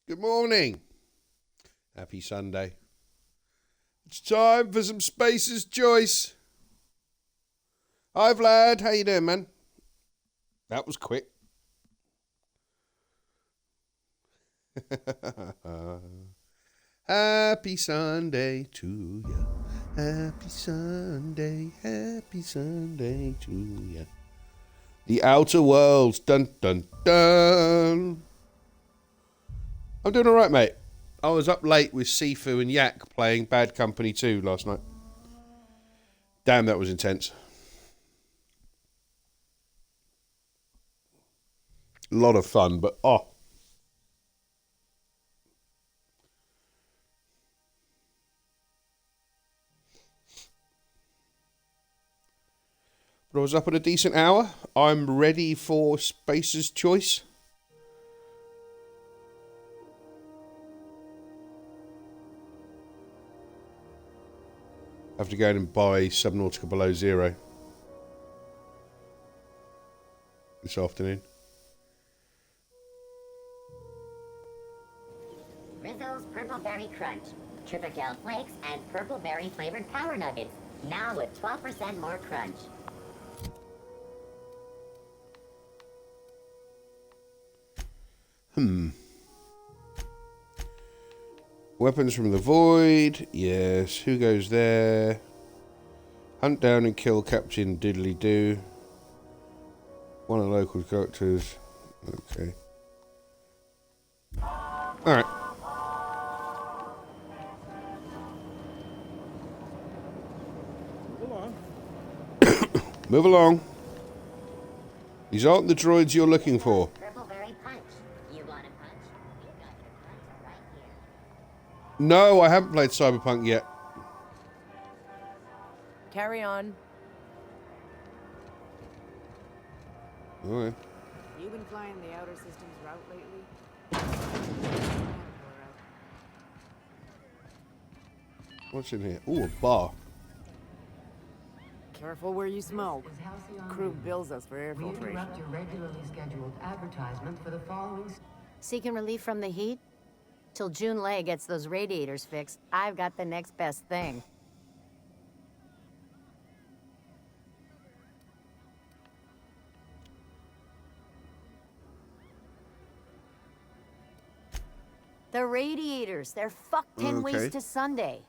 Good morning. Happy Sunday. It's time for some Spacer's Choice. Hi, Vlad. How you doing, man? That was quick. Happy Sunday to you. Happy Sunday to you. The Outer Worlds. Dun, dun, dun. I'm doing all right, mate. I was up late with Sifu and Yak playing Bad Company 2 last night. Damn, that was intense. A lot of fun, but oh. But I was up at a decent hour. I'm ready for Spacer's Choice. I have to go in and buy Subnautica Below Zero this afternoon. Rizzo's Purple Berry Crunch, Triple Flakes, and Purple Berry flavored Power Nuggets, now with 12% more crunch. Weapons from the Void. Yes. Who goes there? Hunt down and kill Captain Diddly Doo. One of the local characters. Okay. Alright. Move along. These aren't the droids you're looking for. Purple Berry Punch. You want a punch? You got your punch right here. No, I haven't played Cyberpunk yet. Carry on. Alright. You been flying the outer systems route lately? What's in here? Ooh, a bar. Careful where you smoke. Crew bills us for air We filtration. interrupt your regularly scheduled advertisement for the following. Seeking relief from the heat? Till June Lay gets those radiators fixed, I've got the next best thing. The radiators, they're fucked 10 Okay. ways to Sunday.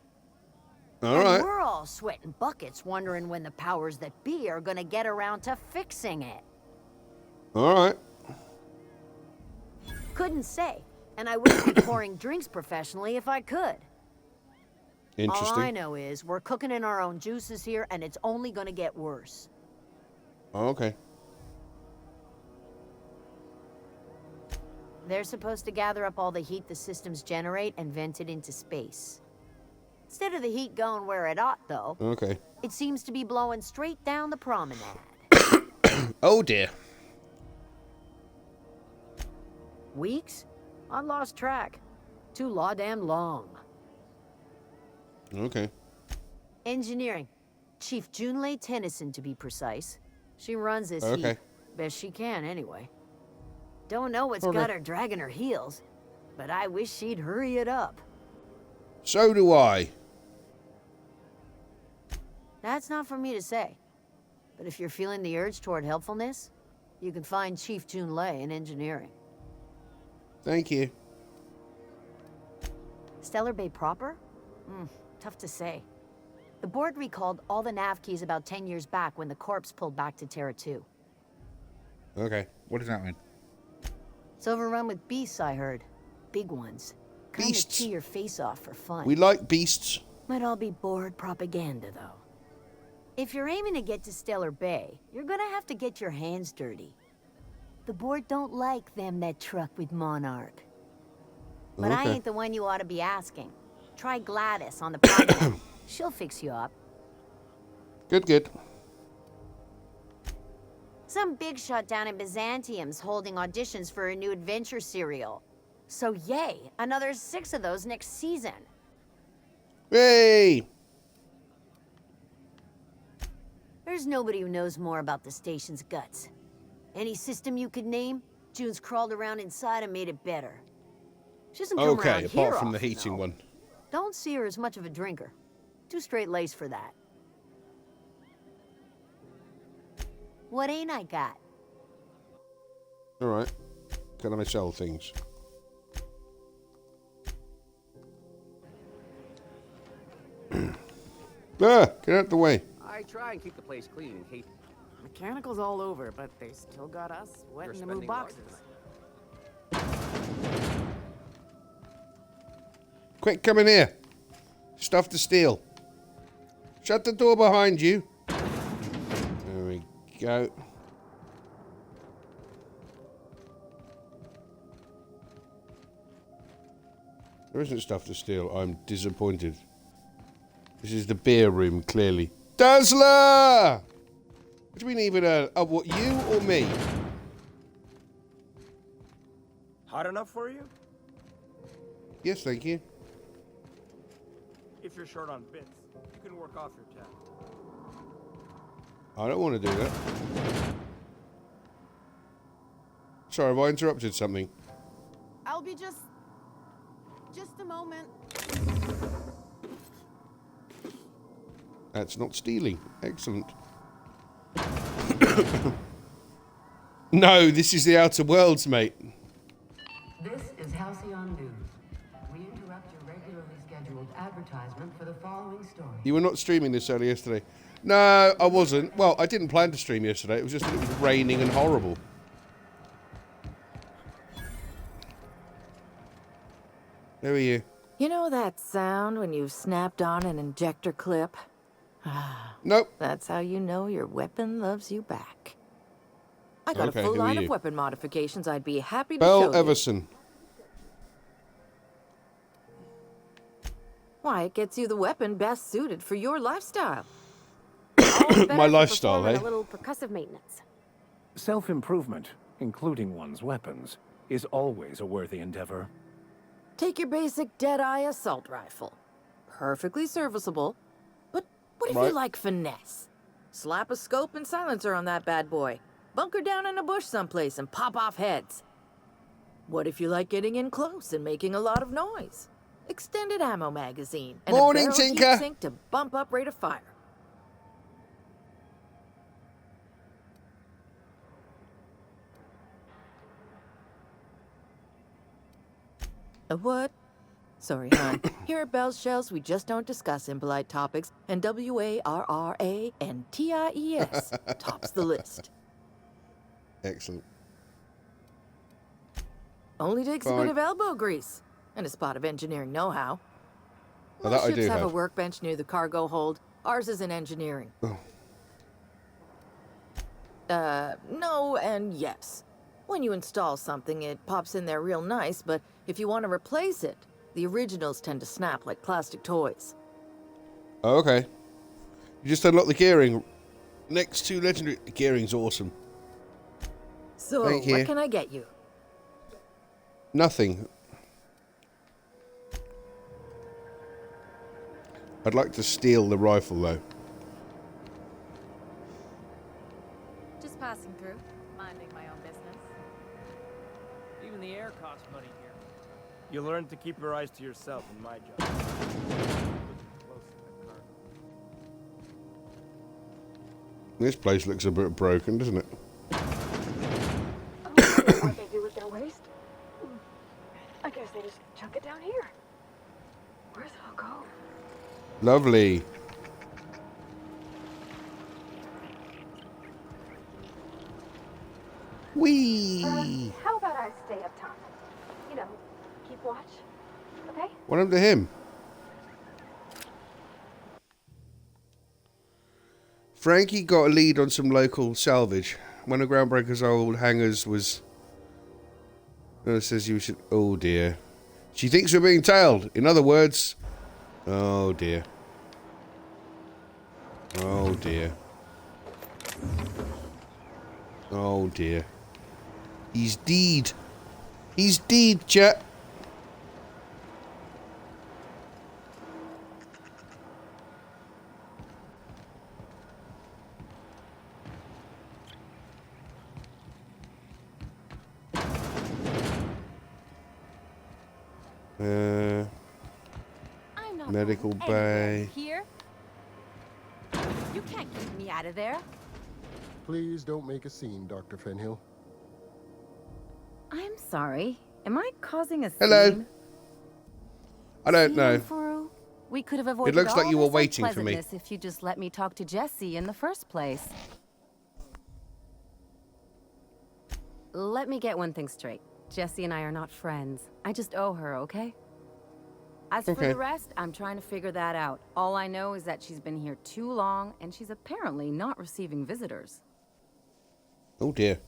All And right. we're all sweating buckets wondering when the powers that be are gonna get around to fixing it. All right. Couldn't say, and I wouldn't be pouring drinks professionally if I could. Interesting. All I know is we're cooking in our own juices here, and it's only gonna get worse. Okay. They're supposed to gather up all the heat the systems generate and vent it into space. Instead of the heat going where it ought, though, Okay. it seems to be blowing straight down the promenade. Oh dear. Weeks? I lost track. Too law-damn long. Okay. Engineering. Chief Junlei Tennyson, to be precise. She runs this Okay. heat. Best she can, anyway. Don't know what's Okay. got her dragging her heels, but I wish she'd hurry it up. So do I. That's not for me to say. But if you're feeling the urge toward helpfulness, you can find Chief Junlei in engineering. Thank you. Stellar Bay proper? Tough to say. The board recalled all the nav keys about 10 years back when the corpse pulled back to Terra 2. Okay. What does that mean? It's overrun with beasts, I heard. Big ones. Kind of Beasts? chew your face off for fun. We like beasts. Might all be board propaganda, though. If you're aiming to get to Stellar Bay, you're gonna have to get your hands dirty. The board don't like them that truck with Monarch. But I Okay. ain't the one you ought to be asking. Try Gladys on the promenade. She'll fix you up. Good, good. Some big shot down in Byzantium's holding auditions for a new adventure serial. So yay, another 6 of those next season. Hey! There's nobody who knows more about the station's guts. Any system you could name, June's crawled around inside and made it better. She doesn't come Okay, around here apart from the often, heating though. one. Don't see her as much of a drinker. Too straight-laced for that. What ain't I got? Alright. Can I sell things? Get out the way. I try and keep the place clean in case Mechanicals all over, but they still got us wetting to move spending large boxes. Quick, come in here. Stuff to steal. Shut the door behind you. There we go. There isn't stuff to steal. I'm disappointed. This is the beer room, clearly. Dazzler! What do you mean even what, you or me? Hot enough for you? Yes, thank you. If you're short on bits, you can work off your tab. I don't want to do that. Sorry, have I interrupted something? I'll be just a moment. That's not stealing. Excellent. No, this is the Outer Worlds, mate. This is Halcyon News. We interrupt your regularly scheduled advertisement for the following story. You were not streaming this early yesterday. No, I wasn't. Well, I didn't plan to stream yesterday. It was just that it was raining and horrible. How are you? You know that sound when you've snapped on an injector clip? Nope. That's how you know your weapon loves you back. I got Okay, a full who are line you? of weapon modifications I'd be happy to show Belle you. Everson. Why, it gets you the weapon best suited for your lifestyle. All the better My for lifestyle, performing eh? A little percussive maintenance. Self-improvement, including one's weapons, is always a worthy endeavor. Take your basic Deadeye assault rifle. Perfectly serviceable. But what if Right. you like finesse? Slap a scope and silencer on that bad boy. Bunker down in a bush someplace and pop off heads. What if you like getting in close and making a lot of noise? Extended ammo magazine and Morning, a barrel Tinker. heatsink to bump up rate of fire. A what? Sorry, hon. Here at Bell's Shells, we just don't discuss impolite topics, and WARRANTIES tops the list. Excellent. Only takes a Fine. bit of elbow grease and a spot of engineering know-how. Well, Most that I ships do have a have. workbench near the cargo hold. Ours is in engineering. Oh. No and yes. When you install something, it pops in there real nice, but if you want to replace it, the originals tend to snap like plastic toys. Oh, okay. You just unlocked the gearing. Next to legendary. The gearing's awesome. So, Thank you. what can I get you? Nothing. I'd like to steal the rifle, though. Just passing through, minding my own business. even the air costs money here. You learn to keep your eyes to yourself in my job. Looking close at the car. This place looks a bit broken, doesn't it? What they do with their waste? I guess they just chuck it down here. Where's it all go? Lovely. Whee! How about I stay up top? You know, keep watch. Okay? What happened to him? Frankie got a lead on some local salvage. One of Groundbreaker's old hangars was... It says you should... Oh dear. She thinks we're being tailed. In other words... Oh dear. Oh dear. Oh dear. He's deed. He's deed, chat. Medical bay. Here? You can't keep me out of there. Please don't make a scene, Dr. Fenhill. I'm sorry. Am I causing a Hello. scene? I don't See, know. Furu? We could have avoided looks like all you were this waiting for me. unpleasantness if you just let me talk to Jessie in the first place. Let me get one thing straight. Jessie and I are not friends. I just owe her, okay? As for Okay. the rest, I'm trying to figure that out. All I know is that she's been here too long, and she's apparently not receiving visitors. Oh dear.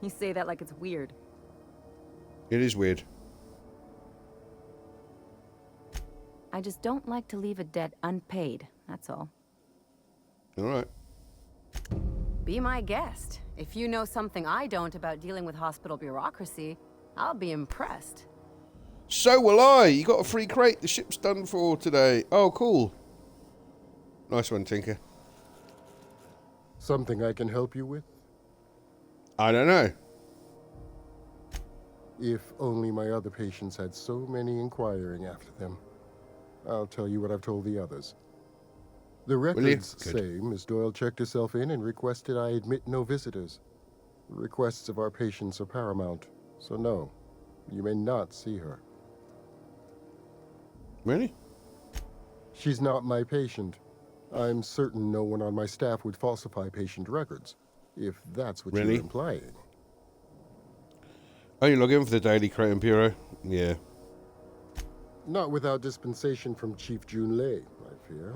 You say that like it's weird. It is weird. I just don't like to leave a debt unpaid, that's all. All right. Be my guest. If you know something I don't about dealing with hospital bureaucracy, I'll be impressed. So will I. You got a free crate. The ship's done for today. Oh, cool. Nice one, Tinker. Something I can help you with? I don't know. If only my other patients had so many inquiring after them. I'll tell you what I've told the others. The records say Miss Doyle checked herself in and requested I admit no visitors. The requests of our patients are paramount, so no, you may not see her. Really? She's not my patient. I'm certain no one on my staff would falsify patient records, if that's what you're implying. Oh, you log in for the Daily Crate Bureau? Yeah. Not without dispensation from Chief Jun Lei, I fear.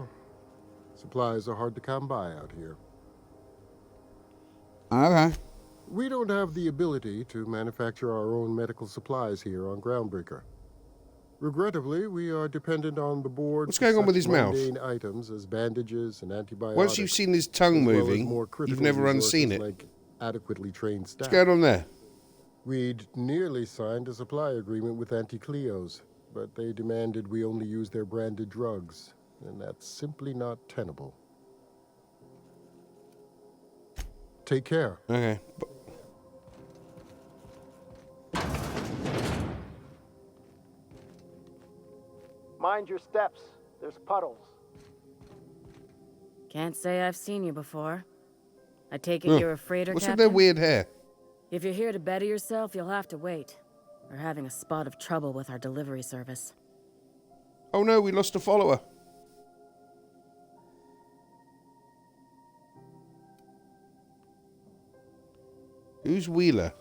Supplies are hard to come by out here. Okay. We don't have the ability to manufacture our own medical supplies here on Groundbreaker. Regrettably, we are dependent on the board. What's going on with his mouth? Mundane items as bandages and antibiotics. Once you've seen his tongue moving, you've never unseen it. Like adequately trained staff. What's going on there? We'd nearly signed a supply agreement with Anti-Cleos, but they demanded we only use their branded drugs, and that's simply not tenable. Take care. Okay. Mind your steps. There's puddles. Can't say I've seen you before. I take it you're a freighter, What's Captain? with their weird hair? If you're here to better yourself, you'll have to wait. We're having a spot of trouble with our delivery service. Oh no, we lost a follower. Who's Wheeler?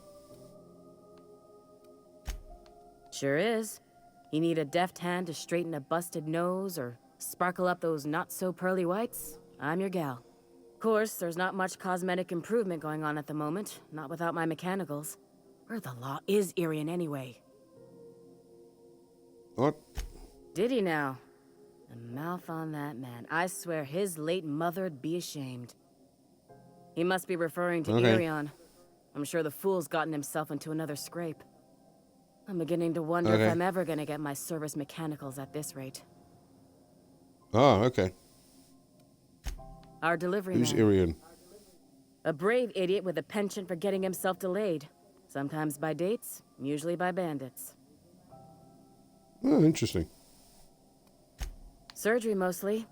Sure is. You need a deft hand to straighten a busted nose or sparkle up those not-so-pearly whites? I'm your gal. Of course, there's not much cosmetic improvement going on at the moment, not without my mechanicals. Where the law is Irian anyway? What? Did he now? The mouth on that man. I swear his late mother'd be ashamed. He must be referring to Irion. I'm sure the fool's gotten himself into another scrape. I'm beginning to wonder if I'm ever gonna get my service mechanicals at this rate. Oh, okay. Our delivery Who's man. Irion? A brave idiot with a penchant for getting himself delayed. Sometimes by dates, usually by bandits. Oh, interesting. Surgery mostly.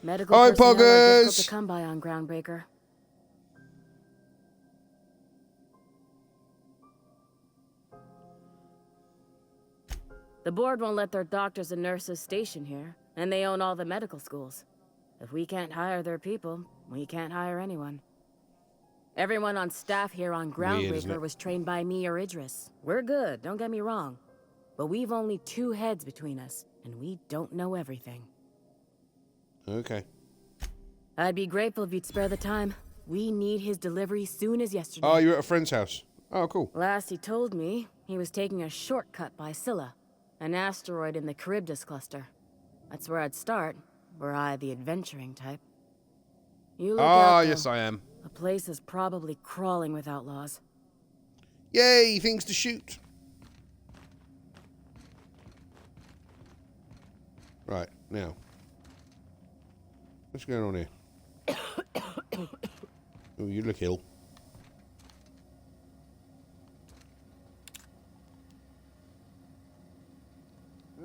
Medical Hi, personnel are difficult Poggers! to come by on Groundbreaker. The board won't let their doctors and nurses station here, and they own all the medical schools. If we can't hire their people, we can't hire anyone. Everyone on staff here on Groundbreaker was trained by me or Idris. We're good, don't get me wrong. But we've only 2 heads between us, and we don't know everything. Okay. I'd be grateful if you'd spare the time. We need his delivery soon as yesterday. Oh, you're at a friend's house. Oh, cool. Last he told me, he was taking a shortcut by Scylla, an asteroid in the Charybdis cluster. That's where I'd start, were I the adventuring type. You look out, though. Yes I am. The place is probably crawling with outlaws. Yay, things to shoot. Right, now. What's going on here? Oh, you look ill.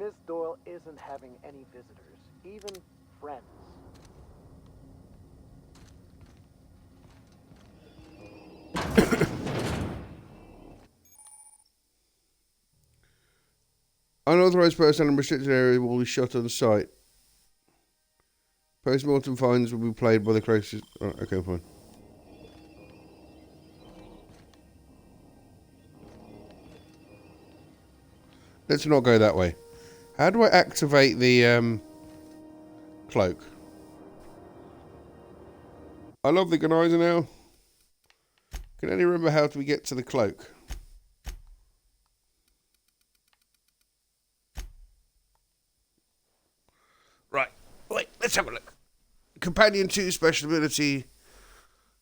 Miss Doyle isn't having any visitors, even friends. Unauthorized personnel in restricted area will be shot on sight. Post-mortem finds will be played by the closest... Oh, okay, fine. Let's not go that way. How do I activate the cloak? I love the organizer now. Can anyone remember how do we get to the cloak? Right. Wait, let's have a look. Companion 2 special ability.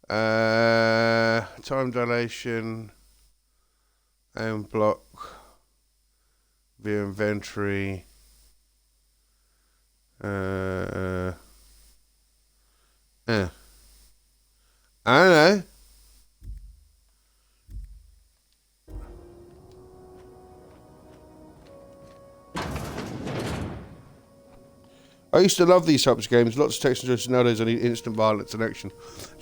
Time dilation. Aim block. View inventory. I don't know. I used to love these types of games. Lots of text and choices nowadays. I need instant violence and action. Do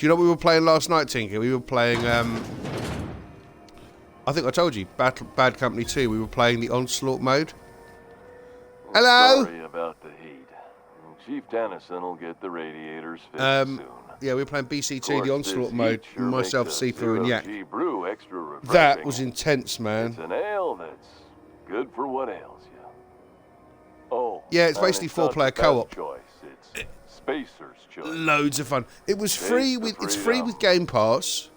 you know what we were playing last night, Tinker? We were playing, I think I told you, Bad Company 2. We were playing the Onslaught mode. Hello? Sorry about the heat. Chief Dennison will get the radiators fixed soon. Yeah, we were playing BC2, the Onslaught mode. Sure myself, Sifu, and Yak. Brew extra refreshing. That was intense, man. It's an ale that's good for what ails you. Oh, yeah, it's basically four-player co-op. It's Spacer's Choice. Loads of fun. It was free with Game Pass.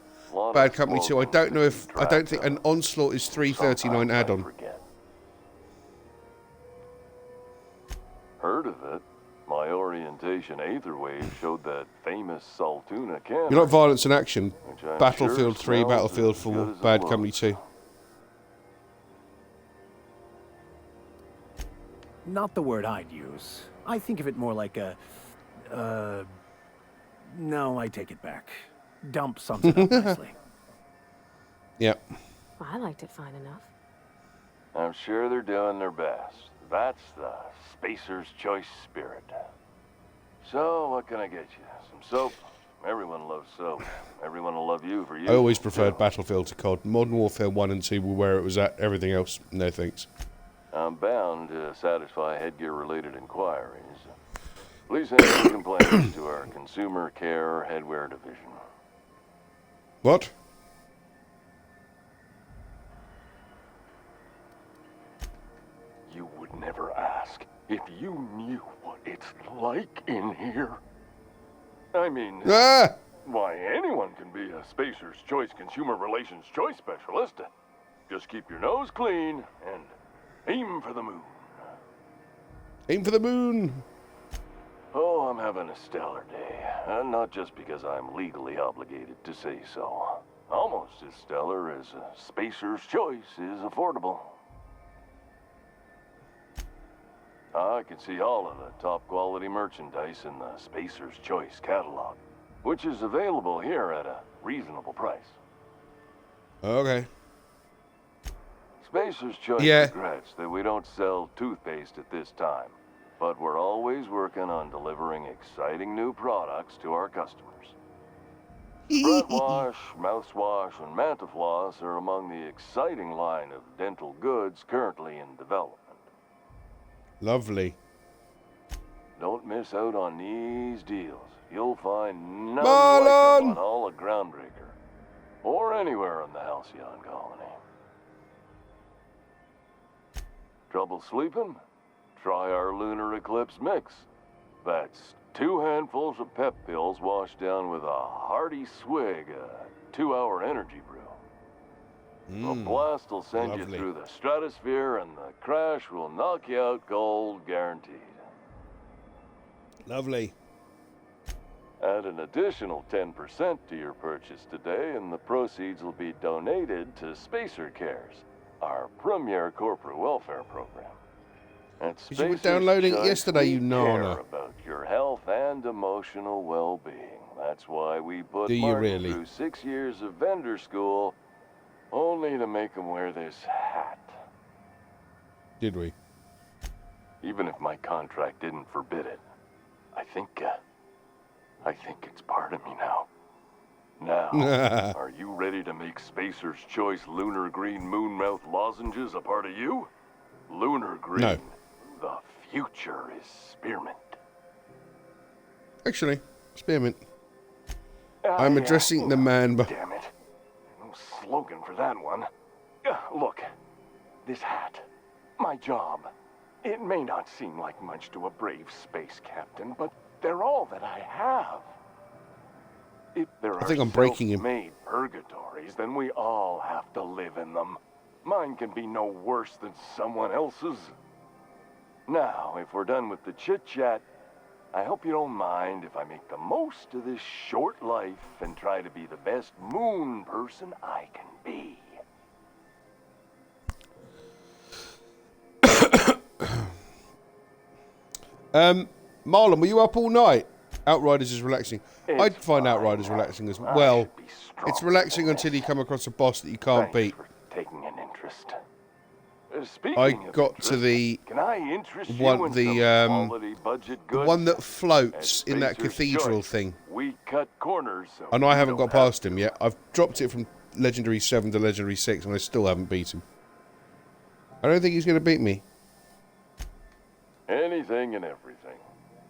Bad Company 2. I don't think an Onslaught is $3.39 add-on. Heard of it? My orientation Aetherwave showed that famous Saltuna can. You like violence and action? Battlefield 3, Battlefield 4, Bad Company 2. Not the word I'd use. I think of it more like a... no, I take it back. Dump sums it up nicely. Yep. Well, I liked it fine enough. I'm sure they're doing their best. That's the Spacer's Choice spirit. So, what can I get you? Some soap? Everyone loves soap. Everyone will love you for you. I always preferred Battlefield to COD. Modern Warfare 1 and 2 were where it was at. Everything else, no thanks. I'm bound to satisfy headgear-related inquiries. Please send any complaints to our Consumer Care Headwear Division. What? You would never ask if you knew what it's like in here. I mean, why, anyone can be a Spacer's Choice Consumer Relations Choice Specialist. Just keep your nose clean and aim for the moon. Aim for the moon. Oh, I'm having a stellar day. And not just because I'm legally obligated to say so. Almost as stellar as a Spacer's Choice is affordable. I can see all of the top quality merchandise in the Spacer's Choice catalog, which is available here at a reasonable price. Okay. Spacer's Choice regrets that we don't sell toothpaste at this time, but we're always working on delivering exciting new products to our customers. Breath wash, mouthwash, and Mantafloss are among the exciting line of dental goods currently in development. Lovely. Don't miss out on these deals. You'll find none like them on all of Groundbreaker, or anywhere in the Halcyon colony. Trouble sleeping? Try our Lunar Eclipse mix. That's 2 handfuls of pep pills washed down with a hearty swig of 2-hour energy brew. The blast will send you through the stratosphere, and the crash will knock you out cold, guaranteed. Lovely. Add an additional 10% to your purchase today, and the proceeds will be donated to Spacer Cares, our premier corporate welfare program. You were downloading it yesterday, you nana. About your health and emotional well-being. That's why we put Do you Martin really? through 6 years of vendor school, only to make him wear this hat. Did we? even if my contract didn't forbid it. I think it's part of me now. Now, are you ready to make Spacer's Choice Lunar Green Moonmouth lozenges a part of you? Lunar Green. No. The future is spearmint. Actually, spearmint. I'm addressing the man. Damn it. No slogan for that one. Look, this hat, my job. It may not seem like much to a brave space captain, but they're all that I have. If there are I think I'm breaking him. self-made purgatories, then we all have to live in them. Mine can be no worse than someone else's. Now, if we're done with the chit-chat, I hope you don't mind if I make the most of this short life and try to be the best moon person I can be. Marlon, were you up all night? Outriders is relaxing. I'd find Outriders relaxing as well. It's relaxing until you come across a boss that you can't beat. Taking an interest. I got to the one, the one that floats in that cathedral thing, we cut corners, so and I haven't got past him yet. I've dropped it from Legendary 7 to Legendary 6, and I still haven't beat him. I don't think he's going to beat me. Anything and everything.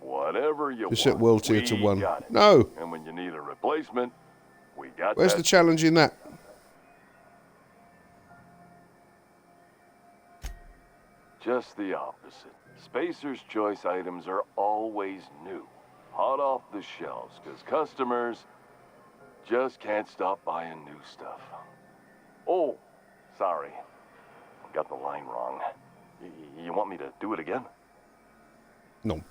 Whatever you Just want. set world tier to we 1. got it. No. And when you need a replacement, we got Where's that. the challenge in that? Just the opposite. Spacer's Choice items are always new. Hot off the shelves, because customers just can't stop buying new stuff. Oh, sorry. Got the line wrong. You want me to do it again? No.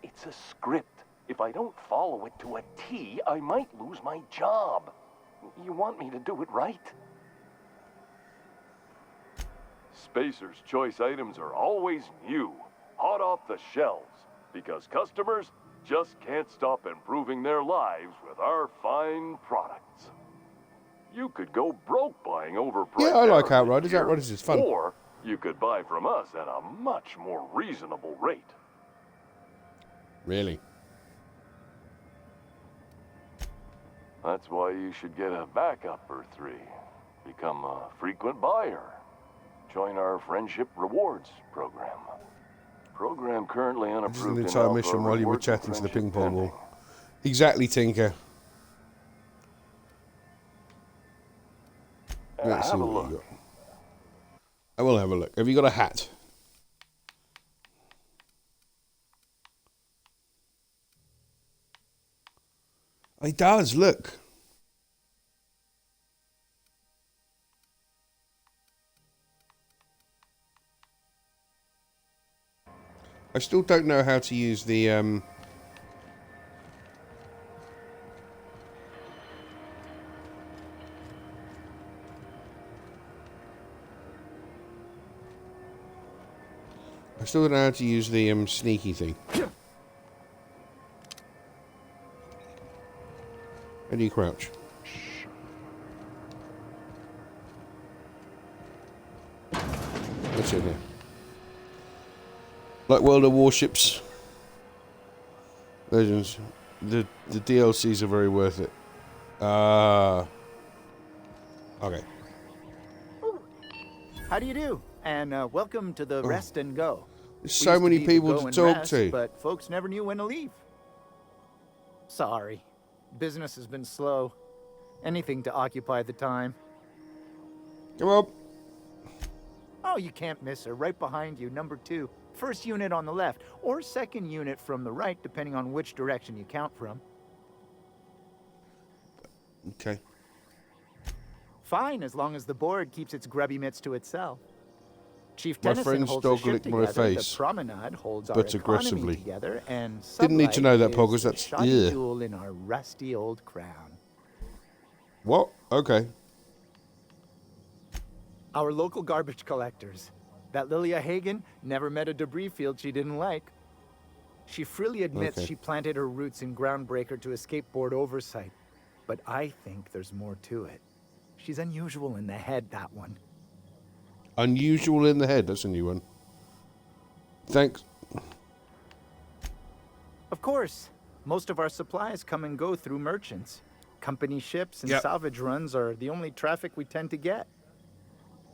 It's a script. If I don't follow it to a T, I might lose my job. You want me to do it right? Spacer's Choice items are always new, hot off the shelves, because customers just can't stop improving their lives with our fine products. You could go broke buying overpriced. Yeah, I like Outriders Outriders. here, Outriders is fun. Or you could buy from us at a much more reasonable rate. Really? That's why you should get a backup or 3. Become a frequent buyer. Join our Friendship Rewards program. Program currently This is unapproved an in entire Alpha mission while you were Rewards and chatting to the Friendship ping pong pending. ball. Exactly, Tinker. Let's see Have a what you look. got. I will have a look. Have you got a hat? He does, look. I still don't know how to use the I still don't know how to use the sneaky thing. How do you crouch? What's in there? Like World of Warships, Legends, the DLCs are very worth it. Okay. How do you do? And welcome to the Rest and Go. There's We so used many be people Go to and talk Rest, to. But folks never knew when to leave. Sorry. Business has been slow. Anything to occupy the time. Come on. Oh, you can't miss her. Right behind you, number 2. First unit on the left, or second unit from the right, depending on which direction you count from. Okay. Fine, as long as the board keeps its grubby mitts to itself. Chief My Tennyson friend's holds dog the ship licked my together, face, the promenade holds our but economy aggressively. together, and Didn't need to sunlight know that, is Poggers. the That's shoddy yeah. jewel in our rusty old crown. What? Okay. Our local garbage collectors. That Lilia Hagen never met a debris field she didn't like. She freely admits Okay. she planted her roots in Groundbreaker to escape board oversight. But I think there's more to it. She's unusual in the head, that one. Unusual in the head. That's a new one. Thanks. Of course. Most of our supplies come and go through merchants. Company ships and salvage runs are the only traffic we tend to get.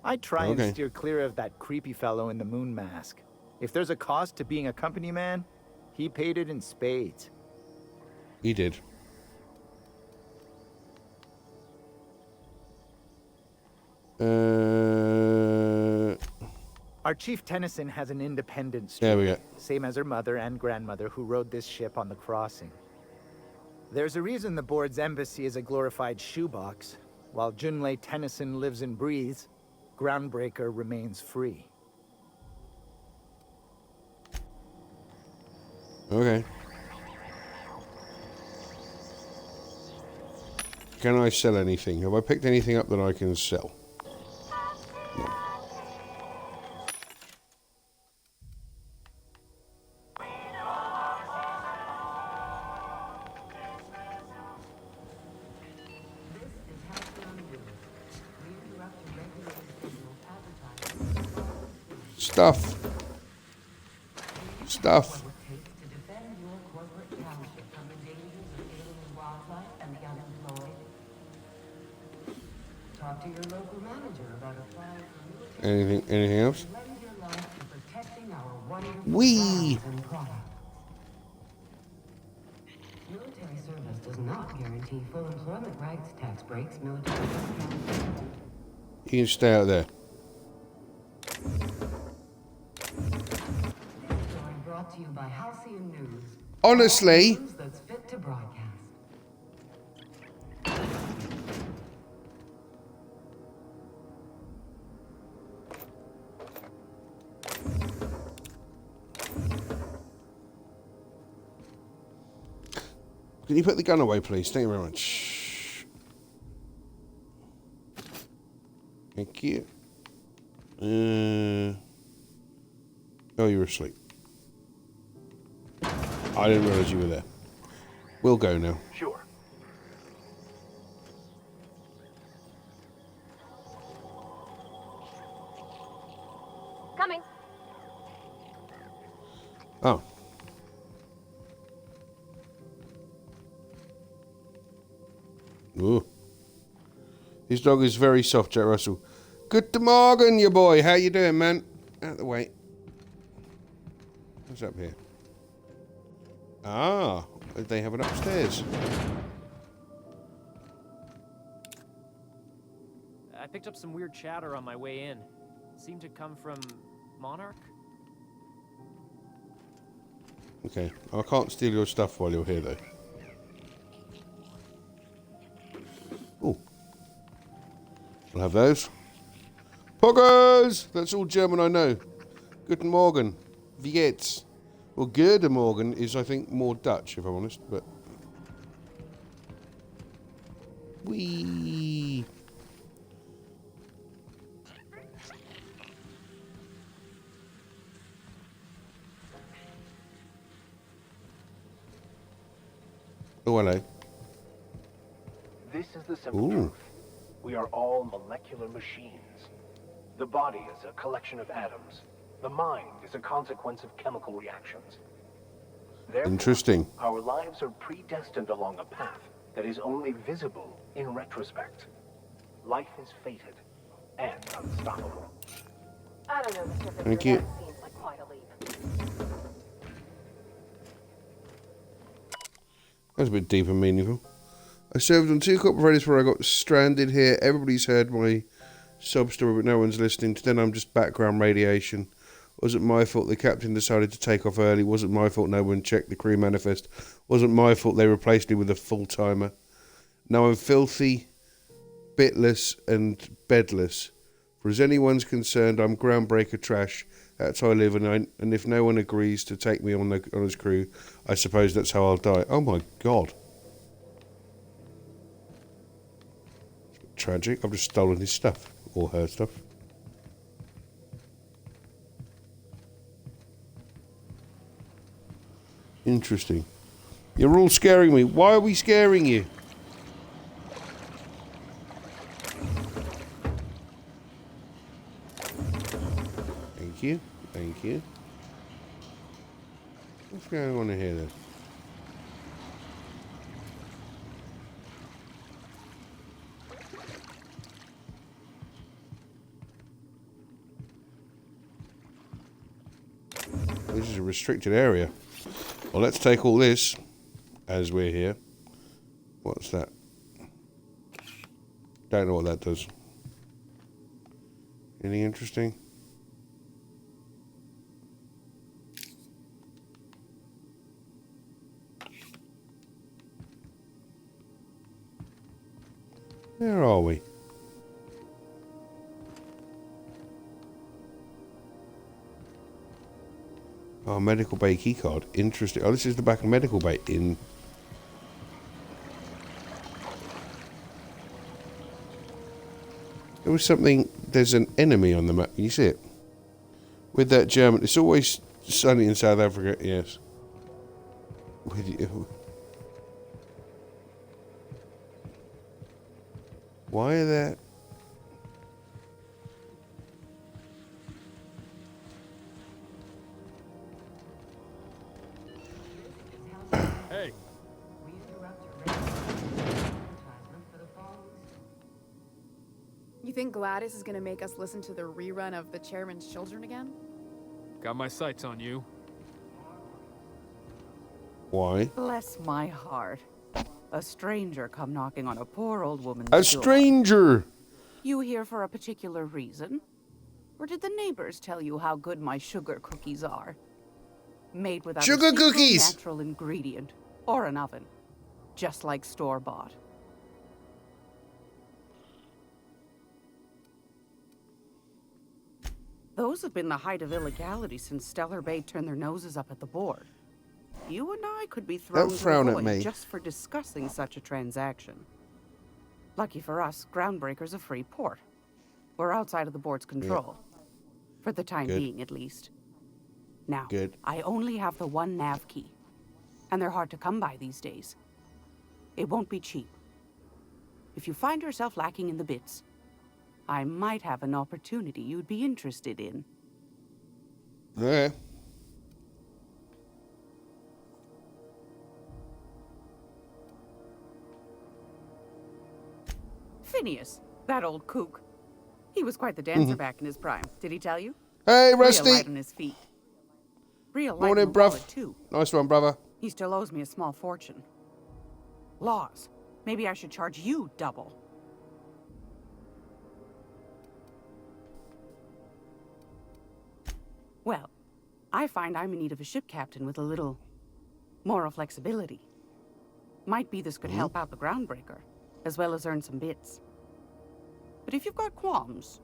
I try and steer clear of that creepy fellow in the moon mask. If there's a cost to being a company man, he paid it in spades. He did. Our Chief Tennyson has an independent streak, there we go. Same as her mother and grandmother who rode this ship on the crossing. There's a reason the board's embassy is a glorified shoebox. While Junlei Tennyson lives and breathes, Groundbreaker remains free. Okay. Can I sell anything? Have I picked anything up that I can sell? No. Stuff. Stuff. Talk to your local manager about applying for Anything else? Wee! Military service does not guarantee full employment rights, tax breaks, military discounts. You can stay out there. Brought to you by Halcyon News. Honestly. News that's fit to broadcast. Can you put the gun away, please? Thank you very much. Thank you. Oh, you were asleep. I didn't realize you were there. We'll go now. Sure. Coming. Oh. Ooh. His dog is very soft, Jack Russell. Good morning, you boy. How you doing, man? Out of the way. What's up here? Ah, they have it upstairs. I picked up some weird chatter on my way in. It seemed to come from Monarch. Okay, I can't steal your stuff while you're here, though. Ooh. I'll have those. Poggers! That's all German I know. Guten Morgen. Wie geht's? Well, Guten Morgen is, I think, more Dutch, if I'm honest, but... Whee! Oh, hello. This is the simple truth. We are all molecular machines. The body is a collection of atoms. The mind is a consequence of chemical reactions. Therefore, interesting. Our lives are predestined along a path that is only visible in retrospect. Life is fated and unstoppable. I don't know, Mr. Victor. Thank you. That seems like quite a leap. That's a bit deep and meaningful. I served on 2 corporate where I got stranded here. Everybody's heard my sob story, but no one's listening. Then I'm just background radiation. Wasn't my fault the captain decided to take off early. Wasn't my fault no one checked the crew manifest. Wasn't my fault they replaced me with a full-timer. Now I'm filthy, bitless, and bedless. For as anyone's concerned, I'm Groundbreaker trash. That's how I live, and if no one agrees to take me on his crew, I suppose that's how I'll die. Oh my God. Tragic. I've just stolen his stuff. Or her stuff. Interesting. You're all scaring me. Why are we scaring you? you. Thank you. What's going on here then? This is a restricted area. Well, let's take all this as we're here. What's that? Don't know what that does. Anything interesting? Where are we? Oh, medical bay keycard. Interesting. Oh, this is the back of medical bay in... There was something... There's an enemy on the map. Can you see it? With that German... It's always sunny in South Africa. Yes. With you. Why are there... Hey. You think Gladys is gonna make us listen to the rerun of The Chairman's Children again? Got my sights on you. Why? Bless my heart. A stranger come knocking on a poor old woman's A door. stranger! You here for a particular reason? Or did the neighbors tell you how good my sugar cookies are? Made without Sugar a single cookies! natural ingredient or an oven, just like store-bought. Those have been the height of illegality since Stellar Bay turned their noses up at the board. You and I could be thrown Don't frown to at the void me. just for discussing such a transaction. Lucky for us, Groundbreaker's a free port. We're outside of the board's control. For the time Good. being, at least. Now, Good. I only have the one nav key. And they're hard to come by these days. It won't be cheap. If you find yourself lacking in the bits, I might have an opportunity you'd be interested in. Yeah. Phineas, that old kook. He was quite the dancer back in his prime. Did he tell you? Hey, Rusty! Real light on his feet. Real light Morning, on the bruv. wallet, too. Nice one, brother. He still owes me a small fortune. Laws. Maybe I should charge you double. Well, I find I'm in need of a ship captain with a little moral flexibility. Might be this could help out the Groundbreaker, as well as earn some bits. But if you've got qualms...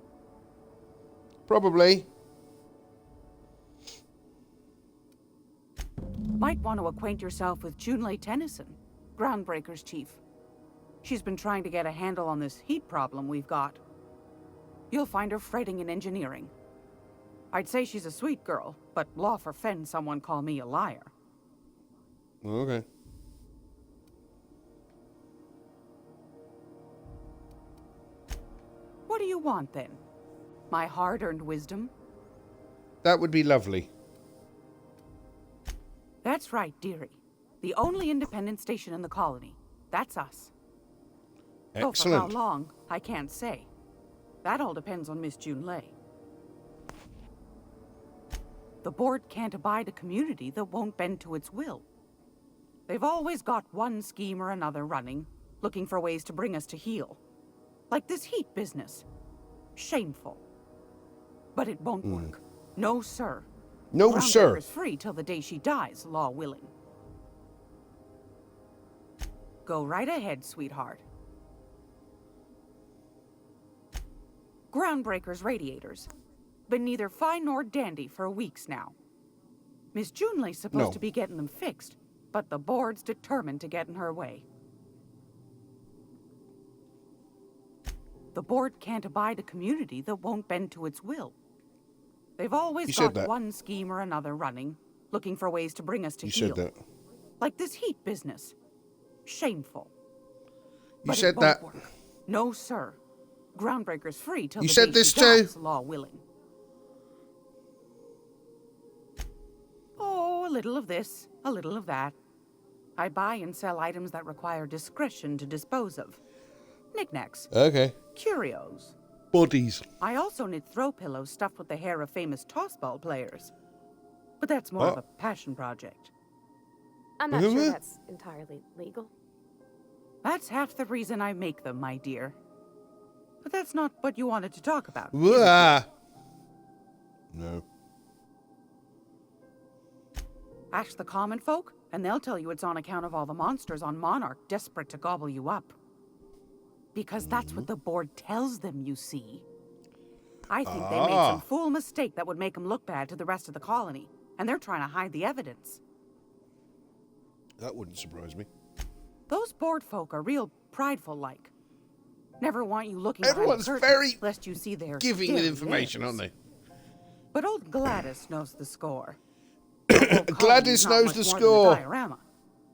Probably. Might want to acquaint yourself with Junlei Tennyson, Groundbreaker's chief. She's been trying to get a handle on this heat problem we've got. You'll find her fretting in engineering. I'd say she's a sweet girl, but law forfend someone call me a liar. Okay. What do you want, then? My hard-earned wisdom? That would be lovely. That's right, dearie. The only independent station in the colony. That's us. Though for how Excellent. long, I can't say. That all depends on Miss Junlei. The board can't abide a community that won't bend to its will. They've always got one scheme or another running, looking for ways to bring us to heel. Like this heat business. Shameful. But it won't work. No, sir. No, sir. Groundbreaker's free till the day she dies, law willing. Go right ahead, sweetheart. Groundbreaker's radiators. Been neither fine nor dandy for weeks now. Miss Junlei's supposed to be getting them fixed, but the board's determined to get in her way. The board can't abide a community that won't bend to its will. They've always got one scheme or another running, looking for ways to bring us to heel. You said that. Like this heat business. Shameful. You said that. Work. No, sir. Groundbreaker's free till You the said day this she dies, too. law willing. little of this, a little of that. I buy and sell items that require discretion to dispose of. Knickknacks. Okay. Curios. Bodies. I also knit throw pillows stuffed with the hair of famous tossball players. But that's more of a passion project. I'm not sure that's entirely legal. That's half the reason I make them, my dear. But that's not what you wanted to talk about. No. Ask the common folk, and they'll tell you it's on account of all the monsters on Monarch desperate to gobble you up. Because that's what the board tells them, you see. I think they made some fool mistake that would make them look bad to the rest of the colony, and they're trying to hide the evidence. That wouldn't surprise me. Those board folk are real prideful-like. Never want you looking Everyone's behind the very curtain, lest you see their giving with information, aren't they? But old Gladys knows the score. Gladys knows the score. Diorama,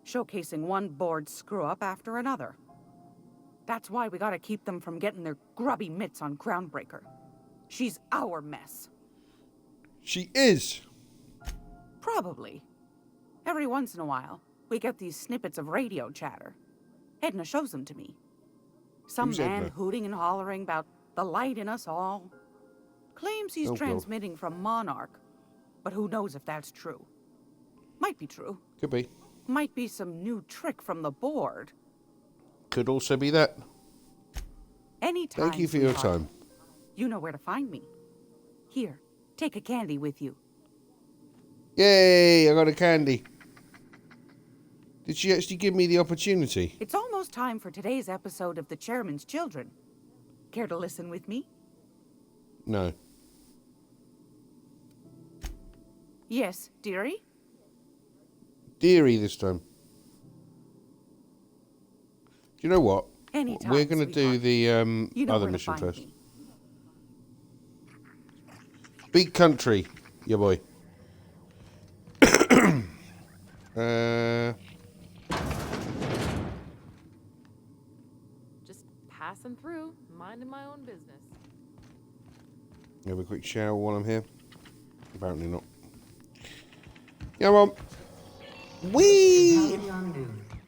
showcasing one board screw-up after another. That's why we gotta keep them from getting their grubby mitts on Groundbreaker. She's our mess. She is. Probably. Every once in a while, we get these snippets of radio chatter. Edna shows them to me. Some Who's man Edna? hooting and hollering about the light in us all. Claims he's transmitting from Monarch, but who knows if that's true. Might be true. Could be. Might be some new trick from the board. Could also be that. Anytime. Thank you for your sweetheart. time. You know where to find me. Here, take a candy with you. Yay, I got a candy. Did she actually give me the opportunity? It's almost time for today's episode of The Chairman's Children. Care to listen with me? No. Yes, dearie? Deary this time. Do you know what? Anytime, We're going to do the You know other where to mission find first. me. Big country, yeah boy. Just passing through, minding my own business. Have a quick shower while I'm here. Apparently not. Yeah, well. Whee!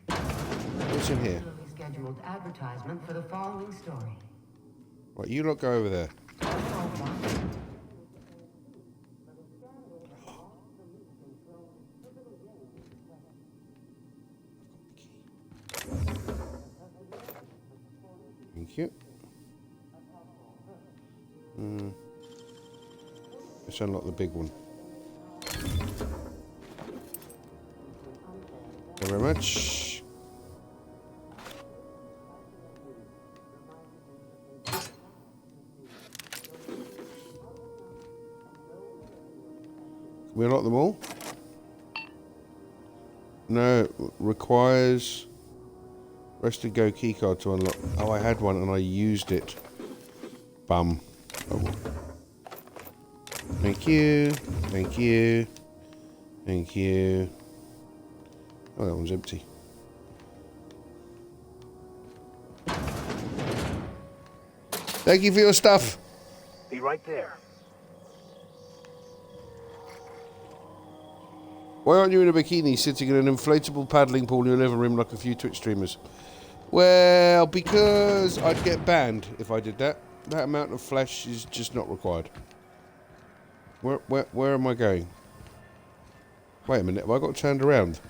What's in here? Scheduled advertisement for the following story. Right, you lot go over there. Thank you. Let's unlock the big one. Thank you very much. Can we unlock them all? No, requires rest to go keycard to unlock. Oh, I had one and I used it. Bum. Oh well. Thank you. Thank you. Thank you. Oh, that one's empty. Thank you for your stuff. Be right there. Why aren't you in a bikini sitting in an inflatable paddling pool in your living room like a few Twitch streamers? Well, because I'd get banned if I did that. That amount of flesh is just not required. Where am I going? Wait a minute, have I got turned around?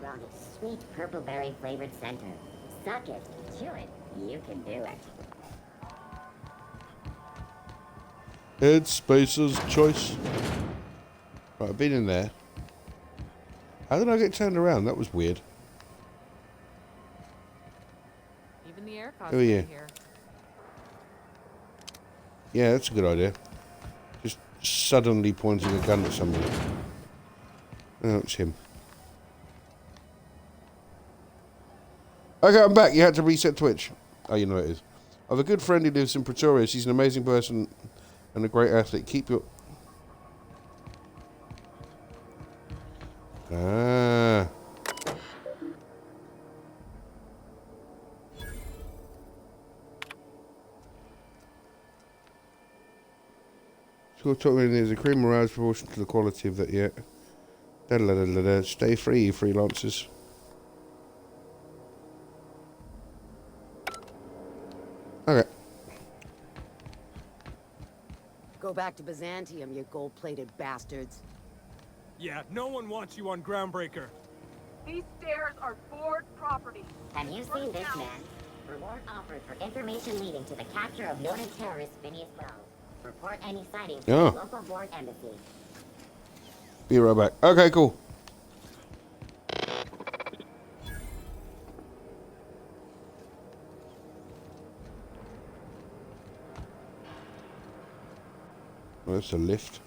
Around a sweet purple berry flavored center. Suck it, chew it, you can do it. Headspacer's choice. Right, I've been in there. How did I get turned around? That was weird. Even the air Who are you? here. Yeah, that's a good idea. Just suddenly pointing a gun at somebody. Oh, it's him. Okay, I'm back. You had to reset Twitch. Oh, you know it is. I have a good friend who lives in Pretoria. She's an amazing person and a great athlete. Keep your... Ah. School taught me there's a cream morale proportion to the quality of that yet. Stay free, you freelancers. Okay. Go back to Byzantium, you gold-plated bastards. Yeah, no one wants you on Groundbreaker. These stairs are board property. Have you seen this man? Reward offered for information leading to the capture of noted terrorist Phineas Wells. Report any sightings to the local board embassy. Be right back. Okay, cool. Well, that's a lift.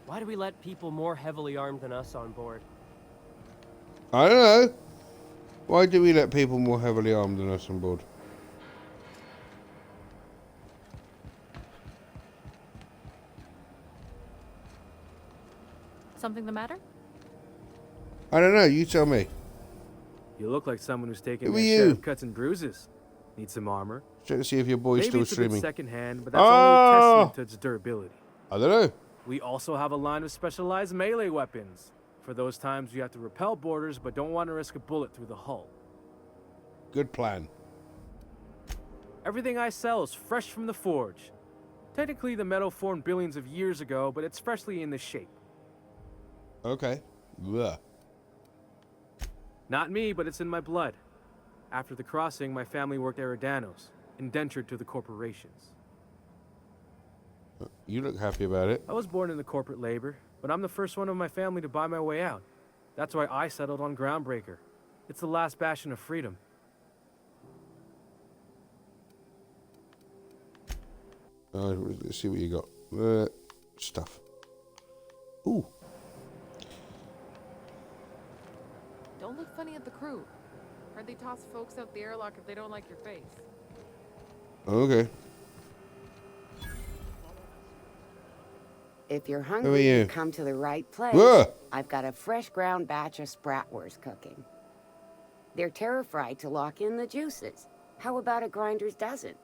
Why do we let people more heavily armed than us on board? I don't know. Why do we let people more heavily armed than us on board? Something the matter? I don't know. You tell me. You look like someone who's taken Who their are share you? of cuts and bruises. Need some armor. Check to see if your boy's Maybe still it's streaming. a bit secondhand, but that's only a testament to its durability. I don't know. We also have a line of specialized melee weapons. For those times you have to repel boarders but don't want to risk a bullet through the hull. Good plan. Everything I sell is fresh from the forge. Technically, the metal formed billions of years ago, but it's freshly in this shape. Okay. Ugh. Not me, but it's in my blood. After the crossing, my family worked Eridanos, indentured to the corporations. You look happy about it. I was born into corporate labor, but I'm the first one of my family to buy my way out. That's why I settled on Groundbreaker. It's the last bastion of freedom. Let's see what you got. Stuff. Ooh. Don't look funny at the crew. Heard they toss folks out the airlock if they don't like your face. Okay. If you're Who are hungry, you? you come to the right place. Whoa. I've got a fresh ground batch of spratwurst cooking. They're terra-fried to lock in the juices. How about a grinder's dozen?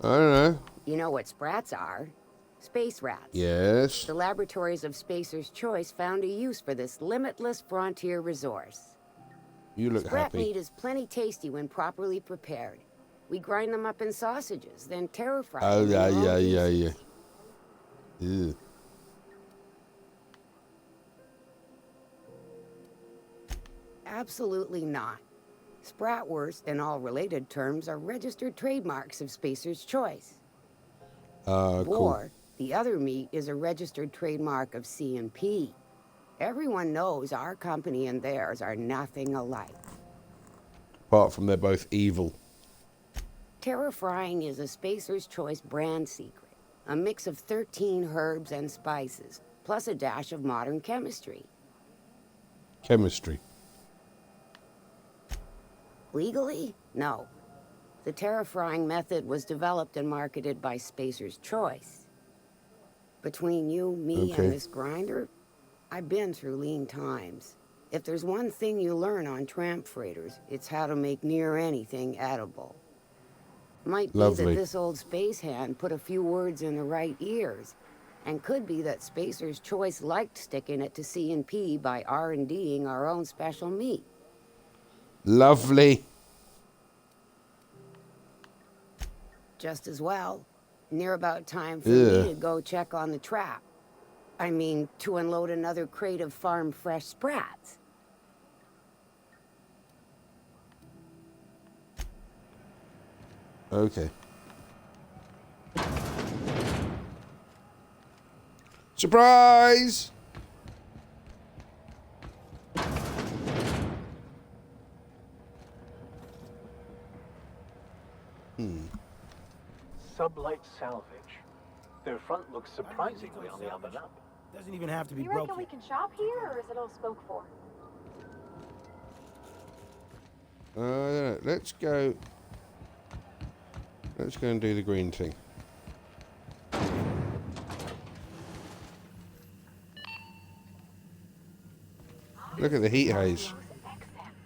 I don't know. You know what sprats are? Space rats. Yes. The laboratories of Spacer's Choice found a use for this limitless frontier resource. You look Sprat happy. meat is plenty tasty when properly prepared. We grind them up in sausages, then terra-fry Oh, them. yeah, in long yeah, yeah, pieces. yeah. Ew. Absolutely not. Spratwurst and all related terms are registered trademarks of Spacer's Choice. Cool. Boar, the other meat, is a registered trademark of C&P. Everyone knows our company and theirs are nothing alike. Apart from they're both evil. Terra frying is a Spacer's Choice brand secret. A mix of 13 herbs and spices, plus a dash of modern chemistry. Chemistry. Legally? No. The terra frying method was developed and marketed by Spacer's Choice. Between you, me, Okay. and this grinder, I've been through lean times. If there's one thing you learn on tramp freighters, it's how to make near anything edible. Might be Lovely. that this old space hand put a few words in the right ears, and could be that Spacer's Choice liked sticking it to C&P by R&D'ing our own special meat. Lovely. Just as well. Near about time for Yeah. me to go check on the trap. I mean, to unload another crate of farm fresh sprats. Okay. Surprise! Sublight salvage. Their front looks surprisingly on the up and up. Doesn't even have to be You reckon broken. we can shop here, or is it all spoke for? Let's go. Let's go and do the green thing. Look at the heat haze.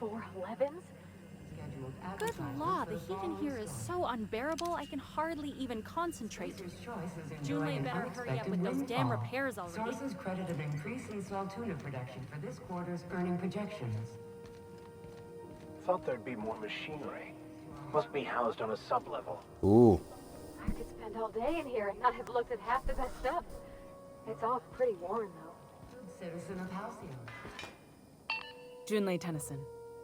XF411s? Good luck. God, the heat in here is so unbearable, I can hardly even concentrate. Julie better hurry up with those damn repairs already. Sources credit an increase in small tuna production for this quarter's earning projections. Thought there'd be more machinery. Must be housed on a sub-level. Ooh. I could spend all day in here and not have looked at half the best stuff. It's all pretty worn, though. Citizen of Halcyon. Junlei Tennyson.